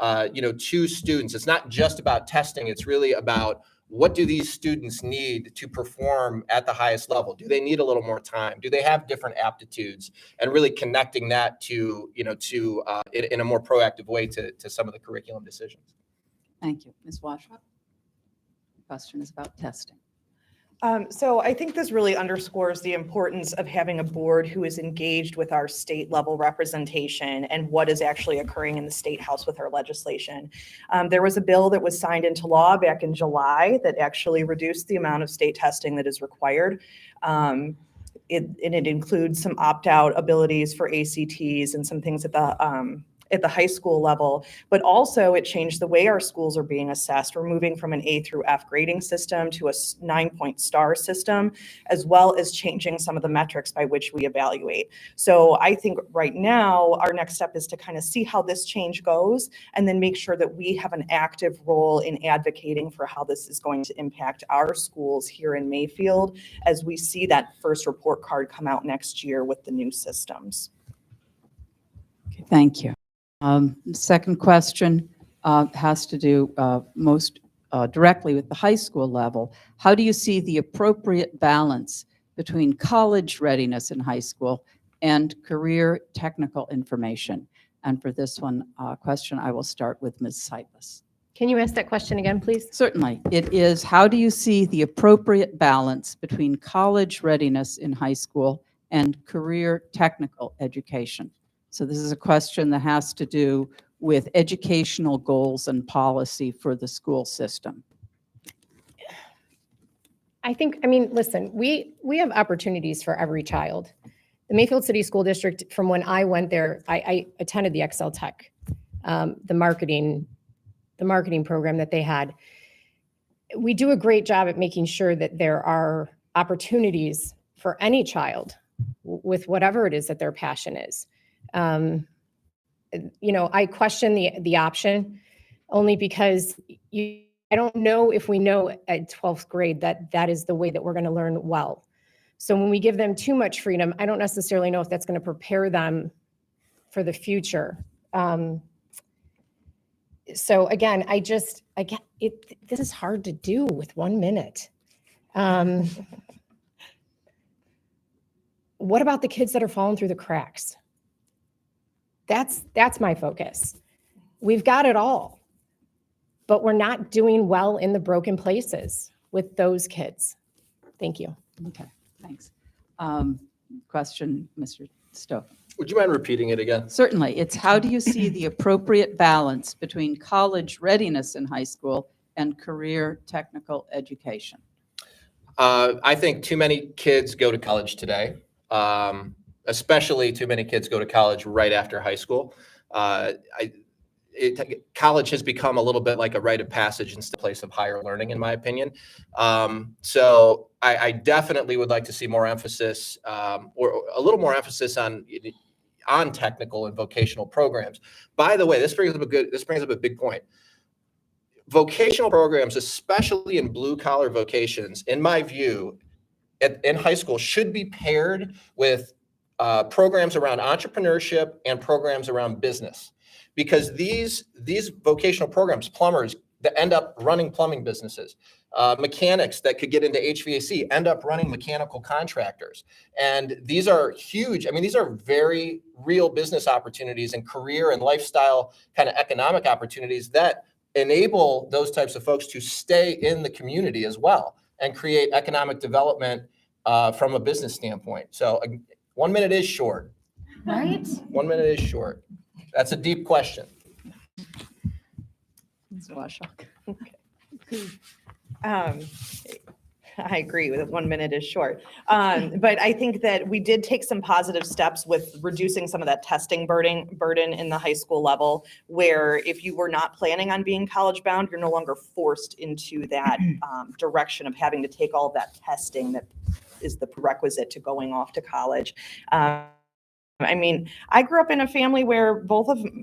to students. It's not just about testing. It's really about, what do these students need to perform at the highest level? Do they need a little more time? Do they have different aptitudes? And really connecting that to, in a more proactive way to some of the curriculum decisions. Thank you. Ms. Washrock? The question is about testing. So I think this really underscores the importance of having a board who is engaged with our state level representation and what is actually occurring in the State House with our legislation. There was a bill that was signed into law back in July that actually reduced the amount of state testing that is required. It includes some opt-out abilities for ACTs and some things at the high school level, but also it changed the way our schools are being assessed. We're moving from an A through F grading system to a 9-point star system, as well as changing some of the metrics by which we evaluate. So I think right now, our next step is to kind of see how this change goes, and then make sure that we have an active role in advocating for how this is going to impact our schools here in Mayfield, as we see that first report card come out next year with the new systems. Okay, thank you. Second question has to do most directly with the high school level. How do you see the appropriate balance between college readiness in high school and career technical information. And for this one question, I will start with Ms. Cyphus. Can you ask that question again, please? Certainly. It is, how do you see the appropriate balance between college readiness in high school and career technical education? So this is a question that has to do with educational goals and policy for the school system. I mean, listen, we have opportunities for every child. The Mayfield City School District, from when I went there, I attended the Excel Tech, the marketing program that they had. We do a great job at making sure that there are opportunities for any child with whatever it is that their passion is. I question the option only because I don't know if we know at 12th grade that is the way that we're going to learn well. So when we give them too much freedom, I don't necessarily know if that's going to prepare them for the future. So again, this is hard to do with 1 minute. What about the kids that are falling through the cracks? That's my focus. We've got it all, but we're not doing well in the broken places with those kids. Thank you. Okay, thanks. Question, Mr. Stoke. Would you mind repeating it again? Certainly. It's, how do you see the appropriate balance between college readiness in high school and career technical education? I think too many kids go to college today, especially too many kids go to college right after high school. College has become a little bit like a rite of passage instead of a place of higher learning, in my opinion. So I definitely would like to see more emphasis, or a little more emphasis on technical and vocational programs. By the way, this brings up a big point. Vocational programs, especially in blue collar vocations, in my view, in high school, should be paired with programs around entrepreneurship and programs around business, because these vocational programs, plumbers that end up running plumbing businesses, mechanics that could get into HVAC end up running mechanical contractors. And these are huge. I mean, these are very real business opportunities and career and lifestyle kind of economic opportunities that enable those types of folks to stay in the community as well and create economic development from a business standpoint. So 1 minute is short. Right? 1 minute is short. That's a deep question. Ms. Washok. I agree with it. 1 minute is short. But I think that we did take some positive steps with reducing some of that testing burden in the high school level, where if you were not planning on being college bound, you're no longer forced into that direction of having to take all of that testing that is the prerequisite to going off to college. I mean, I grew up in a family where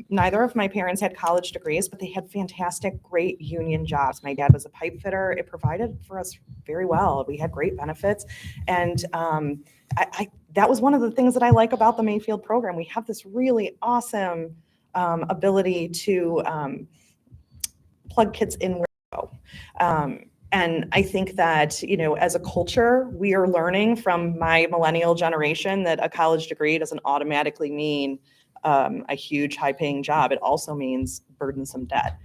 neither of my parents had college degrees, but they had fantastic, great union jobs. My dad was a pipe fitter. It provided for us very well. We had great benefits. And that was one of the things that I like about the Mayfield program. We have this really awesome ability to plug kids in where they go. And I think that, as a culture, we are learning from my millennial generation that a college degree doesn't automatically mean a huge high-paying job. It also means burdensome debt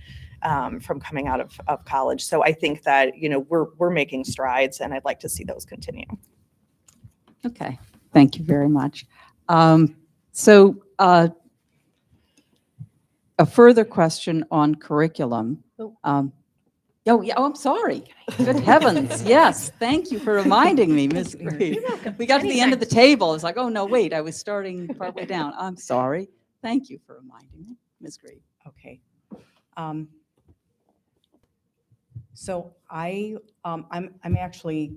from coming out of college. So I think that, we're making strides, and I'd like to see those continue. Okay, thank you very much. So a further question on curriculum. Oh, I'm sorry. Good heavens. Yes, thank you for reminding me, Ms. Grieve. We got to the end of the table. It's like, oh, no, wait, I was starting partway down. I'm sorry. Thank you for reminding me, Ms. Grieve. Okay. So I'm actually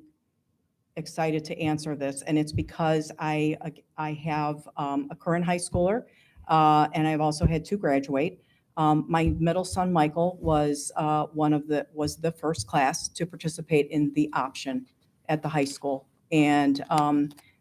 excited to answer this, and it's because I have a current high schooler, and I've also had 2 graduate. My middle son, Michael, was the first class to participate in the option at the high school. And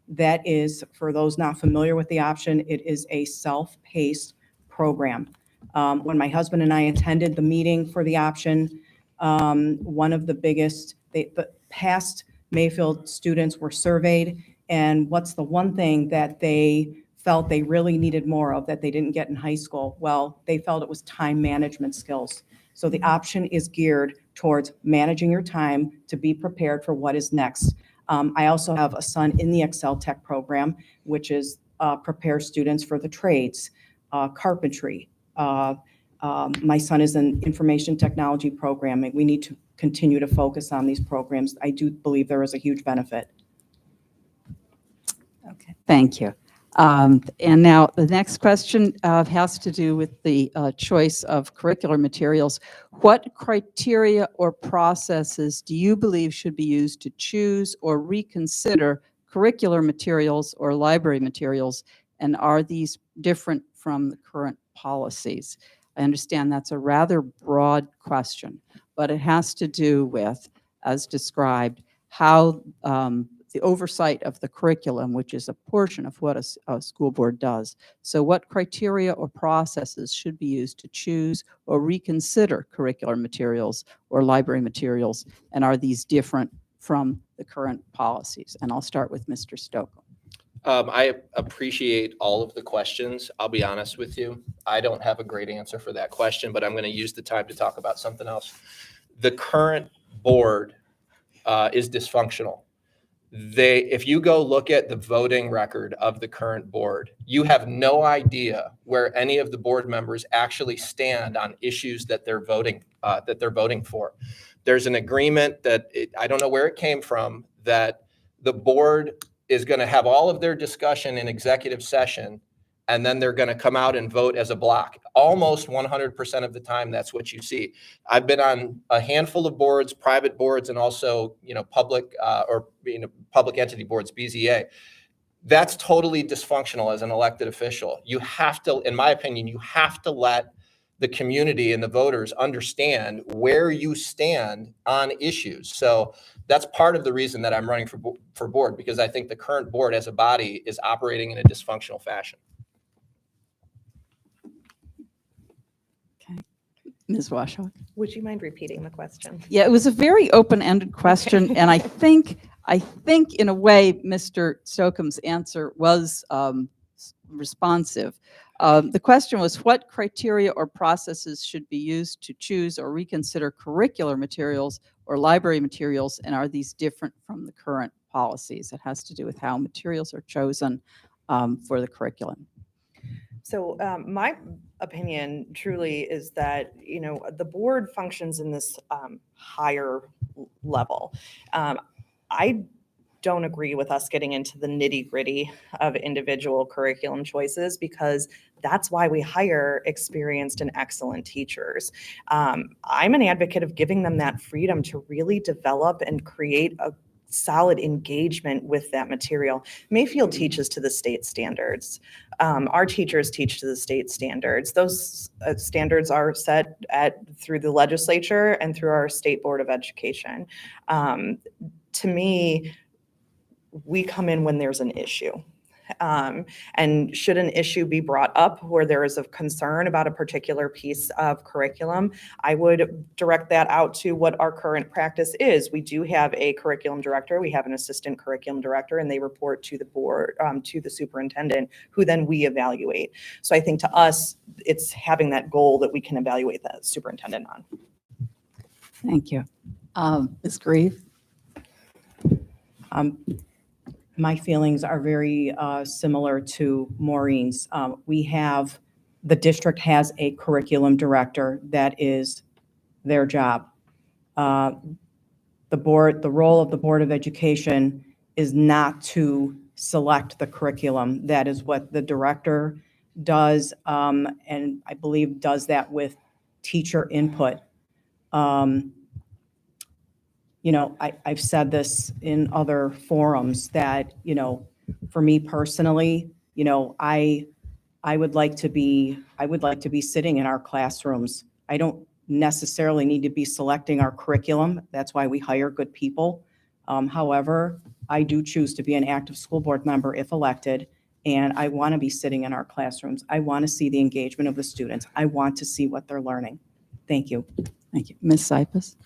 that is, for those not familiar with the option, it is a self-paced program. When my husband and I attended the meeting for the option, one of the past Mayfield students were surveyed, and what's the one thing that they felt they really needed more of that they didn't get in high school. Well, they felt it was time management skills. So the option is geared towards managing your time to be prepared for what is next. I also have a son in the Excel Tech program, which is prepare students for the trades, carpentry. My son is in information technology programming. We need to continue to focus on these programs. I do believe there is a huge benefit. Okay, thank you. And now the next question has to do with the choice of curricular materials. What criteria or processes do you believe should be used to choose or reconsider curricular materials or library materials? And are these different from the current policies? I understand that's a rather broad question, but it has to do with, as described, how the oversight of the curriculum, which is a portion of what a school board does. So what criteria or processes should be used to choose or reconsider curricular materials or library materials? And are these different from the current policies? And I'll start with Mr. Stoke. I appreciate all of the questions. I'll be honest with you. I don't have a great answer for that question, but I'm going to use the time to talk about something else. The current board is dysfunctional. If you go look at the voting record of the current board, you have no idea where any of the board members actually stand on issues that they're voting for. There's an agreement that I don't know where it came from, that the board is going to have all of their discussion in executive session, and then they're going to come out and vote as a block. Almost 100% of the time, that's what you see. I've been on a handful of boards, private boards, and also, public public entity boards, BZA. That's totally dysfunctional as an elected official. You have to, in my opinion, you have to let the community and the voters understand where you stand on issues. So that's part of the reason that I'm running for board, because I think the current board as a body is operating in a dysfunctional fashion. Ms. Washoe. Would you mind repeating the question? Yeah, it was a very open-ended question, and I think in a way Mr. Stokeham's answer was responsive. The question was, what criteria or processes should be used to choose or reconsider curricular materials or library materials, and are these different from the current policies? It has to do with how materials are chosen for the curriculum. So my opinion truly is that, the board functions in this higher level. I don't agree with us getting into the nitty-gritty of individual curriculum choices, because that's why we hire experienced and excellent teachers. I'm an advocate of giving them that freedom to really develop and create a solid engagement with that material. Mayfield teaches to the state standards. Our teachers teach to the state standards. Those standards are set through the legislature and through our state board of education. To me, we come in when there's an issue. And should an issue be brought up where there is a concern about a particular piece of curriculum, I would direct that out to what our current practice is. We do have a curriculum director, we have an assistant curriculum director, and they report to the board, to the superintendent, who then we evaluate. So I think to us, it's having that goal that we can evaluate the superintendent on. Thank you. Ms. Grieve? My feelings are very similar to Maureen's. The district has a curriculum director. That is their job. The role of the Board of Education is not to select the curriculum. That is what the director does, and I believe does that with teacher input. I've said this in other forums that, for me personally, I would like to be sitting in our classrooms. I don't necessarily need to be selecting our curriculum. That's why we hire good people. However, I do choose to be an active school board member if elected, and I want to be sitting in our classrooms. I want to see the engagement of the students. I want to see what they're learning. Thank you. Thank you. Ms. Cyphus?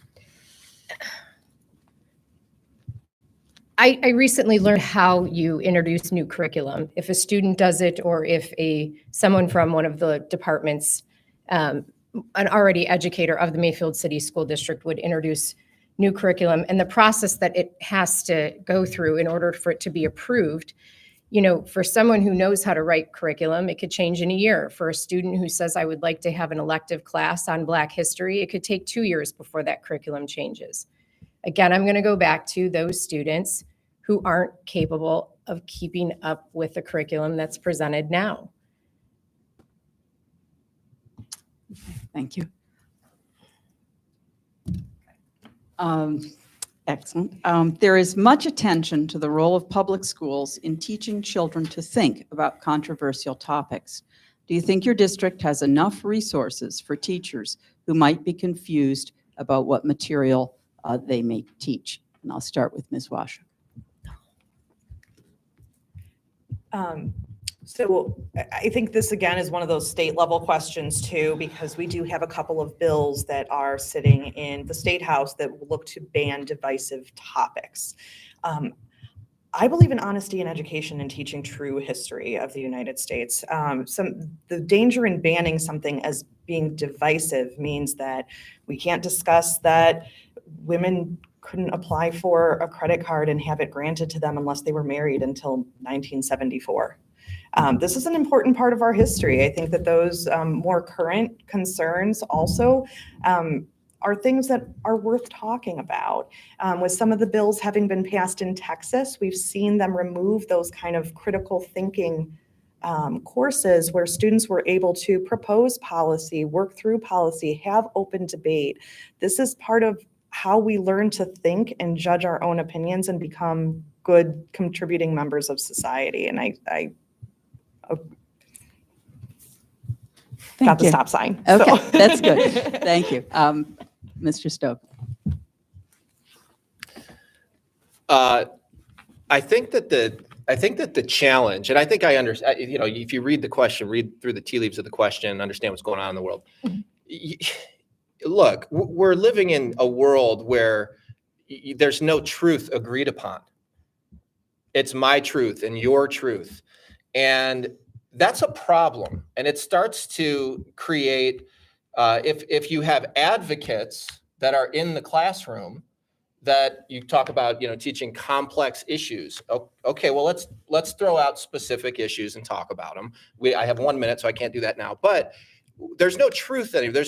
I recently learned how you introduce new curriculum. If a student does it, or if someone from one of the departments, an already educator of the Mayfield City School District would introduce new curriculum, and the process that it has to go through in order for it to be approved. For someone who knows how to write curriculum, it could change in a year. For a student who says, I would like to have an elective class on Black history, it could take 2 years before that curriculum changes. Again, I'm going to go back to those students who aren't capable of keeping up with the curriculum that's presented now. Thank you. Excellent. There is much attention to the role of public schools in teaching children to think about controversial topics. Do you think your district has enough resources for teachers who might be confused about what material they may teach? And I'll start with Ms. Washer. So I think this, again, is one of those state level questions too, because we do have a couple of bills that are sitting in the State House that will look to ban divisive topics. I believe in honesty in education and teaching true history of the United States. The danger in banning something as being divisive means that we can't discuss that women couldn't apply for a credit card and have it granted to them unless they were married until 1974. This is an important part of our history. I think that those more current concerns also are things that are worth talking about. With some of the bills having been passed in Texas, we've seen them remove those kind of critical thinking courses where students were able to propose policy, work through policy, have open debate. This is part of how we learn to think and judge our own opinions and become good contributing members of society. And I got the stop sign. Okay, so. That's good. Thank you. Mr. Stoke. I think that the challenge, and I think I understand, if you read the question, read through the tea leaves of the question and understand what's going on in the world. Look, we're living in a world where there's no truth agreed upon. It's my truth and your truth. And that's a problem. And it starts to create, if you have advocates that are in the classroom, that you talk about, teaching complex issues. Okay, well, let's throw out specific issues and talk about them. I have 1 minute, so I can't do that now. But there's no truth anymore.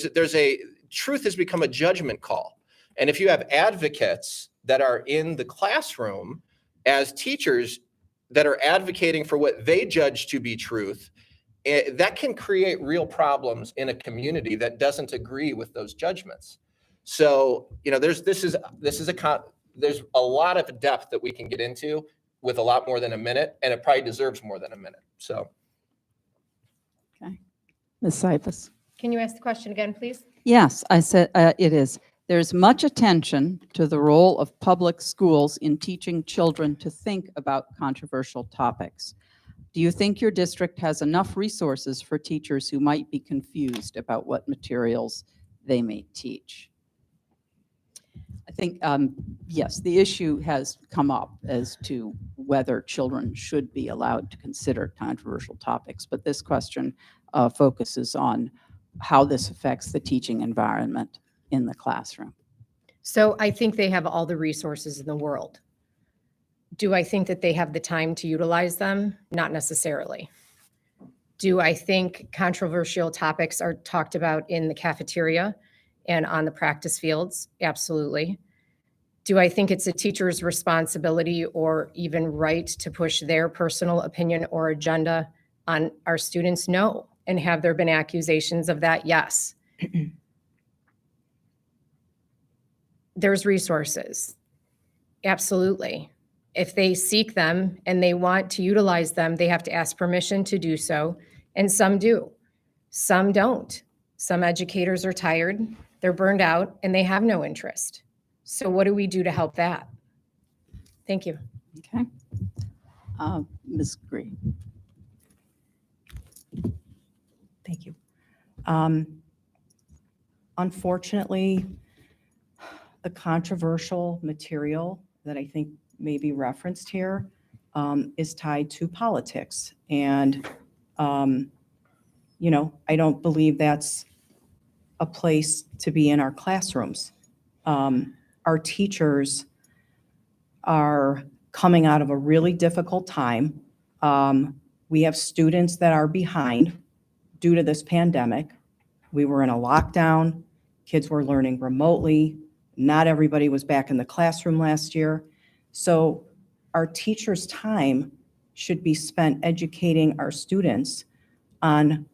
Truth has become a judgment call. And if you have advocates that are in the classroom as teachers that are advocating for what they judge to be truth, that can create real problems in a community that doesn't agree with those judgments. So, there's a lot of depth that we can get into with a lot more than a minute, and it probably deserves more than a minute. So. Okay. Ms. Cyphus. Can you ask the question again, please? Yes, I said it is. There's much attention to the role of public schools in teaching children to think about controversial topics. Do you think your district has enough resources for teachers who might be confused about what materials they may teach? I think, yes, the issue has come up as to whether children should be allowed to consider controversial topics, but this question focuses on how this affects the teaching environment in the classroom. So I think they have all the resources in the world. Do I think that they have the time to utilize them? Not necessarily. Do I think controversial topics are talked about in the cafeteria and on the practice fields? Absolutely. Do I think it's a teacher's responsibility or even right to push their personal opinion or agenda on our students? No. And have there been accusations of that? Yes. There's resources. Absolutely. If they seek them and they want to utilize them, they have to ask permission to do so. And some do. Some don't. Some educators are tired, they're burned out, and they have no interest. So what do we do to help that? Thank you. Okay. Ms. Grieve. Thank you. Unfortunately, the controversial material that I think may be referenced here is tied to politics. And, I don't believe that's a place to be in our classrooms. Our teachers are coming out of a really difficult time. We have students that are behind due to this pandemic. We were in a lockdown. Kids were learning remotely. Not everybody was back in the classroom last year. So our teachers' time should be spent educating our students on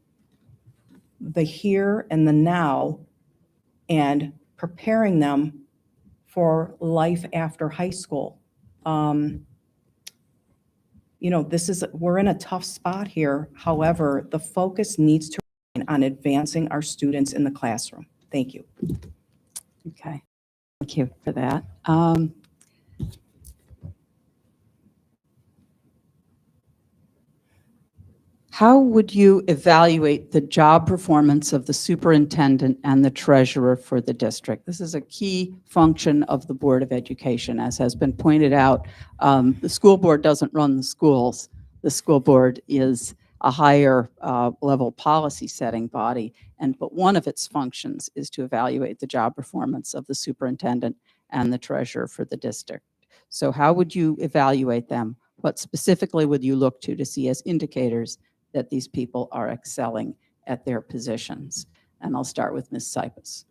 the here and the now and preparing them for life after high school. We're in a tough spot here. However, the focus needs to remain on advancing our students in the classroom. Thank you. Okay, thank you for that. How would you evaluate the job performance of the superintendent and the treasurer for the district? This is a key function of the Board of Education. As has been pointed out, the school board doesn't run the schools. The school board is a higher level policy setting body, but one of its functions is to evaluate the job performance of the superintendent and the treasurer for the district. So how would you evaluate them? What specifically would you look to see as indicators that these people are excelling at their positions? And I'll start with Ms. Cyphus.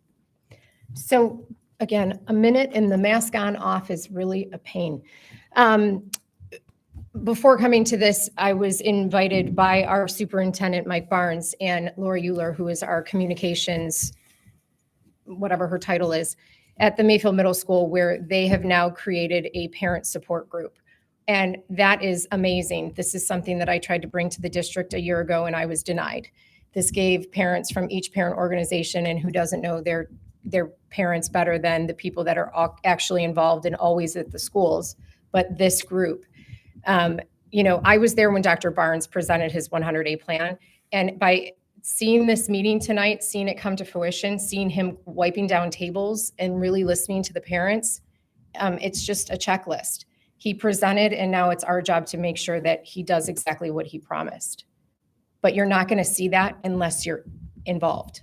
So again, a minute and the mask on off is really a pain. Before coming to this, I was invited by our superintendent, Mike Barnes, and Laura Euler, who is our communications, whatever her title is, at the Mayfield Middle School, where they have now created a parent support group. And that is amazing. This is something that I tried to bring to the district a year ago and I was denied. This gave parents from each parent organization, and who doesn't know their parents better than the people that are actually involved and always at the schools, but this group. I was there when Dr. Barnes presented his 100-day plan, and by seeing this meeting tonight, seeing it come to fruition, seeing him wiping down tables and really listening to the parents, it's just a checklist. He presented, and now it's our job to make sure that he does exactly what he promised. But you're not going to see that unless you're involved.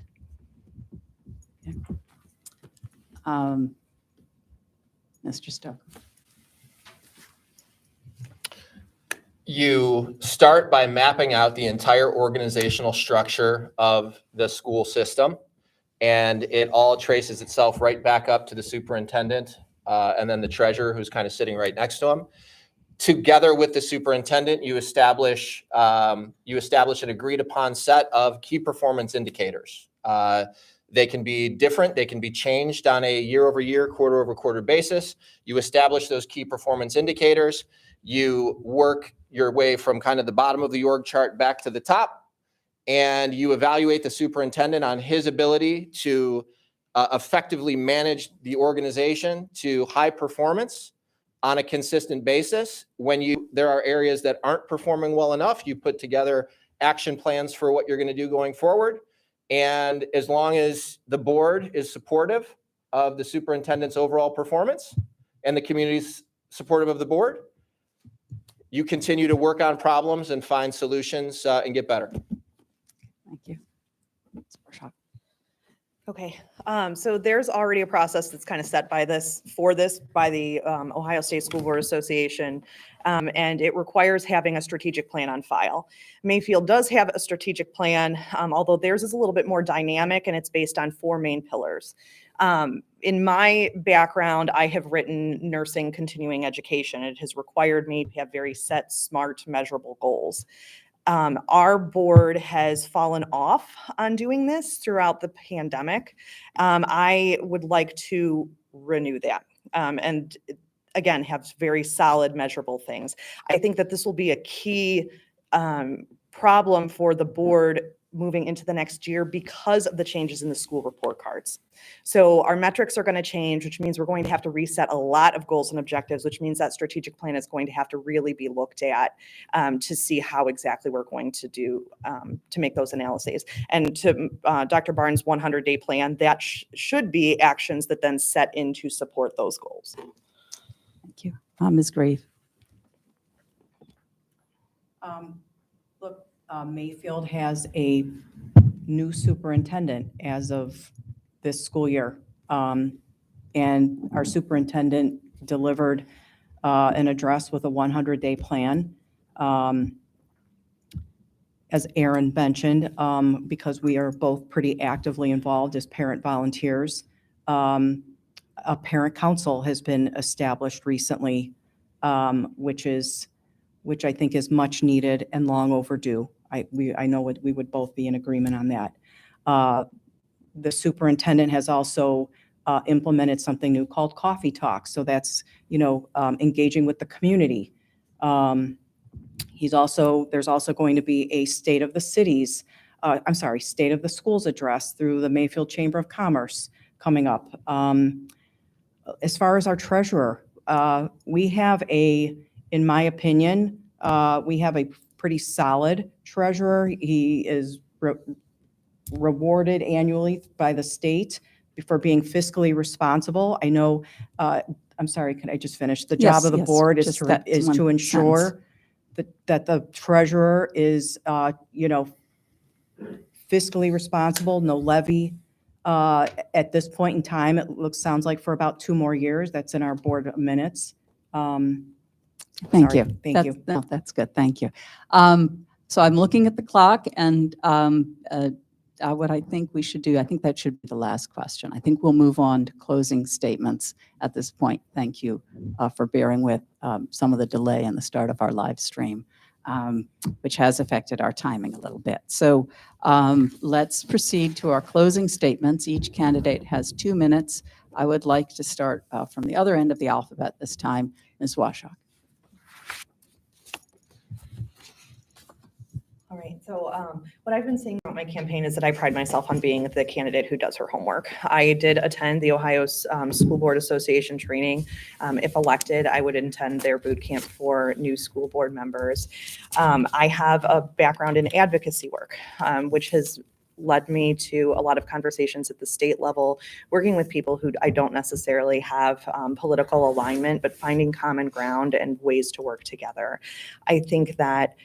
Mr. Stoke. You start by mapping out the entire organizational structure of the school system, and it all traces itself right back up to the superintendent and then the treasurer, who's kind of sitting right next to him. Together with the superintendent, you establish an agreed upon set of key performance indicators. They can be different. They can be changed on a year-over-year, quarter-over-quarter basis. You establish those key performance indicators. You work your way from kind of the bottom of the org chart back to the top, and you evaluate the superintendent on his ability to effectively manage the organization to high performance on a consistent basis. When there are areas that aren't performing well enough, you put together action plans for what you're going to do going forward. And as long as the board is supportive of the superintendent's overall performance and the community's supportive of the board, you continue to work on problems and find solutions and get better. Thank you. Okay, so there's already a process that's kind of set by the Ohio State School Board Association, and it requires having a strategic plan on file. Mayfield does have a strategic plan, although theirs is a little bit more dynamic, and it's based on 4 main pillars. In my background, I have written nursing continuing education. It has required me to have very set, smart, measurable goals. Our board has fallen off on doing this throughout the pandemic. I would like to renew that and again, have very solid measurable things. I think that this will be a key problem for the board moving into the next year because of the changes in the school report cards. So our metrics are going to change, which means we're going to have to reset a lot of goals and objectives, which means that strategic plan is going to have to really be looked at to see how exactly we're going to do to make those analyses. And to Dr. Barnes' 100-day plan, that should be actions that then set in to support those goals. Thank you. Ms. Grieve. Look, Mayfield has a new superintendent as of this school year. And our superintendent delivered an address with a 100-day plan. As Aaron mentioned, because we are both pretty actively involved as parent volunteers, a parent council has been established recently, which I think is much needed and long overdue. I know we would both be in agreement on that. The superintendent has also implemented something new called Coffee Talks. So that's, engaging with the community. There's also going to be a State of the Schools address through the Mayfield Chamber of Commerce coming up. As far as our treasurer, in my opinion, we have a pretty solid treasurer. He is rewarded annually by the state for being fiscally responsible. I know, I'm sorry, can I just finish? The job of the board is to ensure that the treasurer is, fiscally responsible, no levy. At this point in time, sounds like for about 2 more years. That's in our board minutes. Thank you. Thank you. No, that's good. Thank you. So I'm looking at the clock, and what I think we should do, I think that should be the last question. I think we'll move on to closing statements at this point. Thank you for bearing with some of the delay in the start of our live stream, which has affected our timing a little bit. So let's proceed to our closing statements. Each candidate has 2 minutes. I would like to start from the other end of the alphabet this time, Ms. Washok. All right, so what I've been saying about my campaign is that I pride myself on being the candidate who does her homework. I did attend the Ohio School Board Association training. If elected, I would attend their boot camp for new school board members. I have a background in advocacy work, which has led me to a lot of conversations at the state level, working with people who I don't necessarily have political alignment, but finding common ground and ways to work together. I think that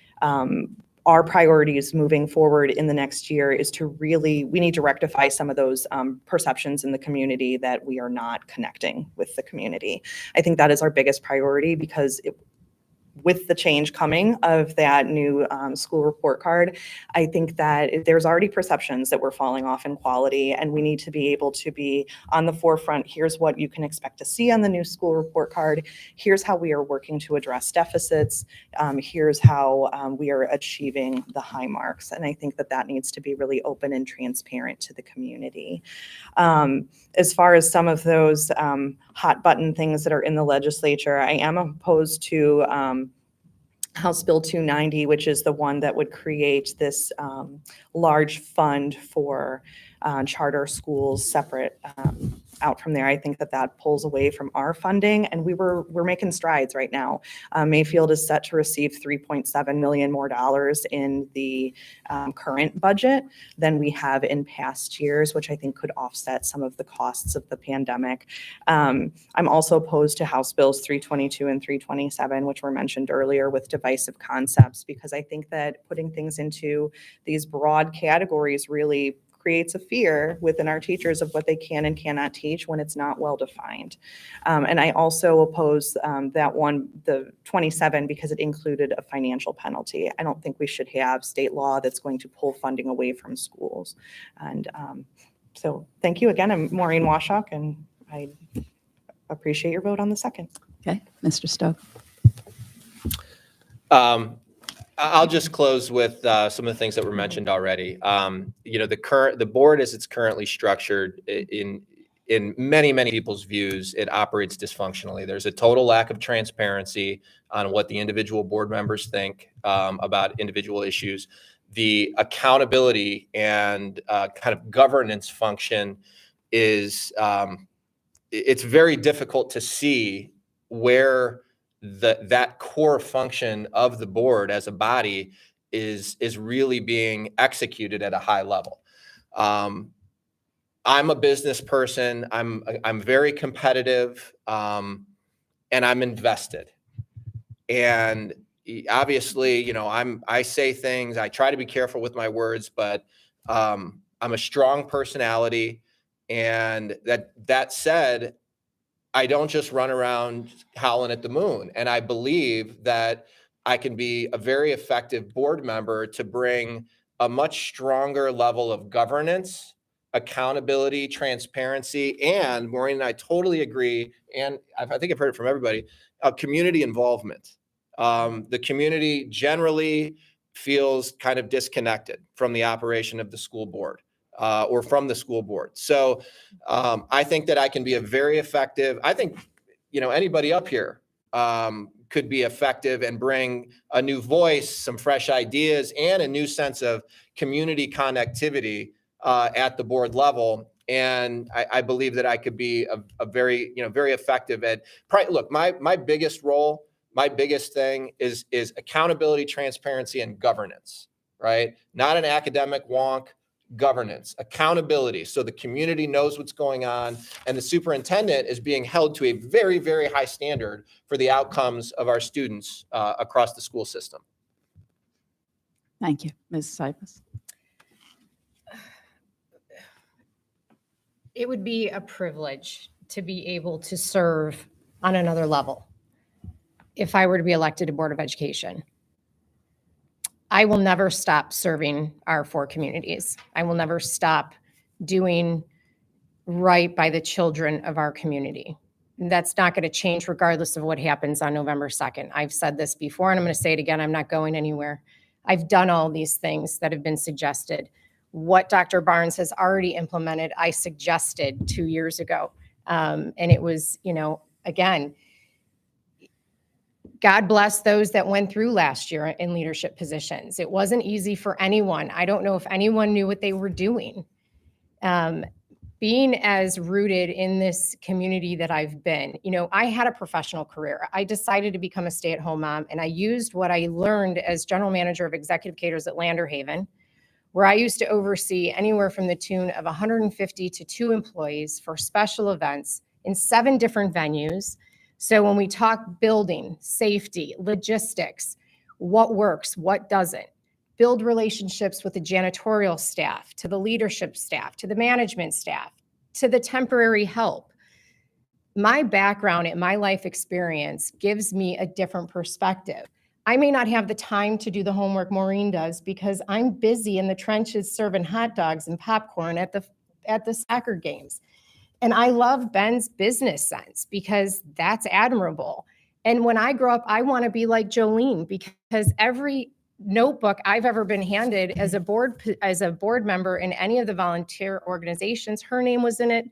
our priorities moving forward in the next year is we need to rectify some of those perceptions in the community that we are not connecting with the community. I think that is our biggest priority because with the change coming of that new school report card, I think that there's already perceptions that we're falling off in quality, and we need to be able to be on the forefront. Here's what you can expect to see on the new school report card. Here's how we are working to address deficits. Here's how we are achieving the high marks. And I think that needs to be really open and transparent to the community. As far as some of those hot button things that are in the legislature, I am opposed to House Bill 290, which is the one that would create this large fund for charter schools separate out from there. I think that pulls away from our funding, and we're making strides right now. Mayfield is set to receive $3.7 million more in the current budget than we have in past years, which I think could offset some of the costs of the pandemic. I'm also opposed to House Bills 322 and 327, which were mentioned earlier with divisive concepts, because I think that putting things into these broad categories really creates a fear within our teachers of what they can and cannot teach when it's not well defined. And I also oppose the 27, because it included a financial penalty. I don't think we should have state law that's going to pull funding away from schools. And so thank you again. I'm Maureen Washok, and I appreciate your vote on the second. Okay, Mr. Stoke. I'll just close with some of the things that were mentioned already. The board, as it's currently structured, in many people's views, it operates dysfunctionally. There's a total lack of transparency on what the individual board members think about individual issues. The accountability and kind of governance function is it's very difficult to see where that core function of the board as a body is really being executed at a high level. I'm a business person. I'm very competitive, and and I'm invested. And obviously, you know, I say things, I try to be careful with my words, but I'm a strong personality. And that said, I don't just run around howling at the moon. And I believe that I can be a very effective board member to bring a much stronger level of governance, accountability, transparency, and Maureen and I totally agree. And I think I've heard it from everybody, community involvement. The community generally feels kind of disconnected from the operation of the school board. Or from the school board. So I think that I can be a very effective, I think, you know, anybody up here could be effective and bring a new voice, some fresh ideas, and a new sense of community connectivity at the board level. And I believe that I could be a very, you know, very effective at, look, my biggest role, my biggest thing is accountability, transparency, and governance, right? Not an academic wonk. Governance, accountability, so the community knows what's going on, and the superintendent is being held to a very, very high standard for the outcomes of our students across the school system. Thank you. Ms. Cyphus. It would be a privilege to be able to serve on another level if I were to be elected to Board of Education. I will never stop serving our 4 communities. I will never stop doing right by the children of our community. That's not going to change regardless of what happens on November 2nd. I've said this before, and I'm going to say it again. I'm not going anywhere. I've done all these things that have been suggested. What Dr. Barnes has already implemented, I suggested 2 years ago. And it was, you know, again, God bless those that went through last year in leadership positions. It wasn't easy for anyone. I don't know if anyone knew what they were doing. Being as rooted in this community that I've been, you know, I had a professional career. I decided to become a stay-at-home mom, and I used what I learned as general manager of executive caters at Lander Haven, where I used to oversee anywhere from the tune of 150 to 2 employees for special events in 7 different venues. So when we talk building, safety, logistics, what works, what doesn't, build relationships with the janitorial staff, to the leadership staff, to the management staff, to the temporary help. My background and my life experience gives me a different perspective. I may not have the time to do the homework Maureen does because I'm busy in the trenches serving hot dogs and popcorn at the soccer games. And I love Ben's business sense because that's admirable. And when I grow up, I want to be like Jolene, because every notebook I've ever been handed as a board member in any of the volunteer organizations, her name was in it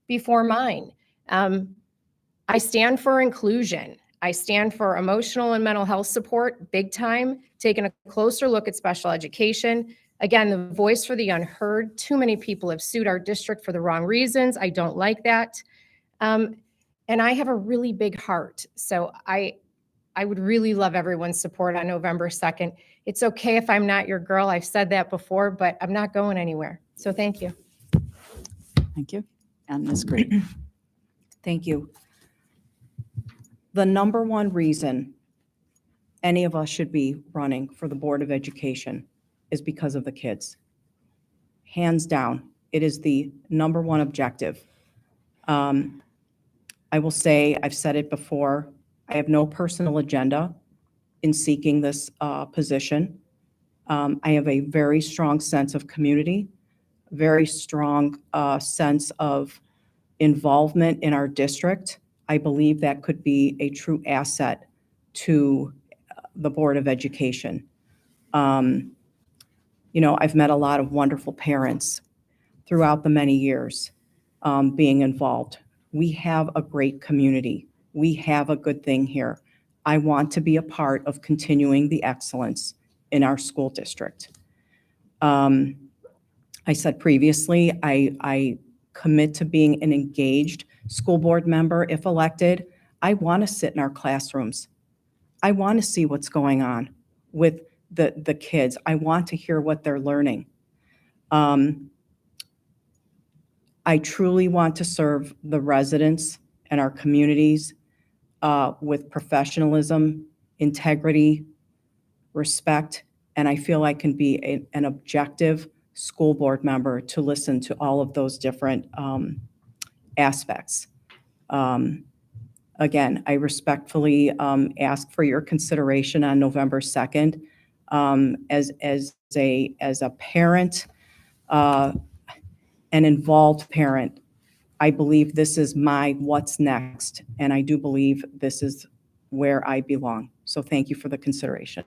before mine. I stand for inclusion. I stand for emotional and mental health support, big time, taking a closer look at special education. Again, the voice for the unheard. Too many people have sued our district for the wrong reasons. I don't like that. And I have a really big heart. So I would really love everyone's support on November 2nd. It's okay if I'm not your girl. I've said that before, but I'm not going anywhere. So thank you. Thank you. And Ms. Green. Thank you. The number one reason any of us should be running for the Board of Education is because of the kids. Hands down, it is the number one objective. I will say, I've said it before, I have no personal agenda in seeking this position. I have a very strong sense of community, very strong sense of involvement in our district. I believe that could be a true asset to the Board of Education. You know, I've met a lot of wonderful parents throughout the many years being involved. We have a great community. We have a good thing here. I want to be a part of continuing the excellence in our school district. I said previously, I commit to being an engaged school board member if elected. I want to sit in our classrooms. I want to see what's going on with the kids. I want to hear what they're learning. I truly want to serve the residents and our communities with professionalism, integrity, respect, and I feel I can be an objective school board member to listen to all of those different aspects. Again, I respectfully ask for your consideration on November 2nd. As a parent, an involved parent, I believe this is my what's next, and I do believe this is where I belong. So thank you for the consideration.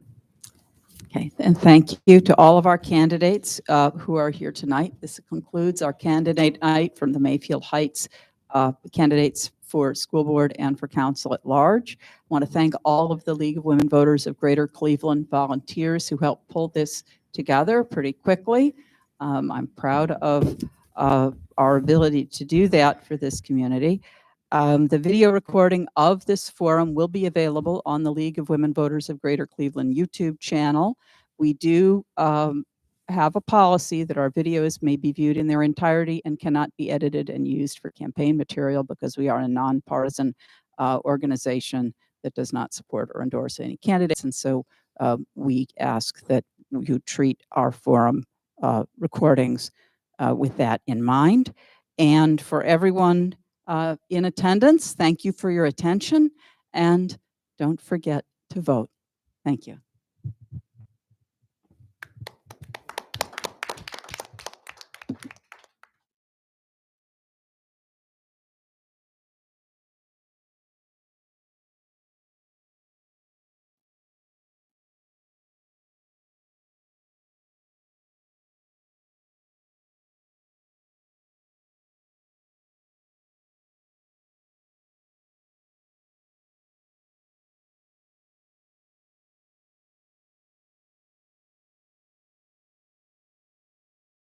Okay, and thank you to all of our candidates who are here tonight. This concludes our candidate night from the Mayfield Heights candidates for school board and for council at large. I want to thank all of the League of Women Voters of Greater Cleveland volunteers who helped pull this together pretty quickly. I'm proud of our ability to do that for this community. The video recording of this forum will be available on the League of Women Voters of Greater Cleveland YouTube channel. We do have a policy that our videos may be viewed in their entirety and cannot be edited and used for campaign material because we are a nonpartisan organization that does not support or endorse any candidates. And so we ask that you treat our forum recordings with that in mind. And for everyone in attendance, thank you for your attention, and don't forget to vote. Thank you.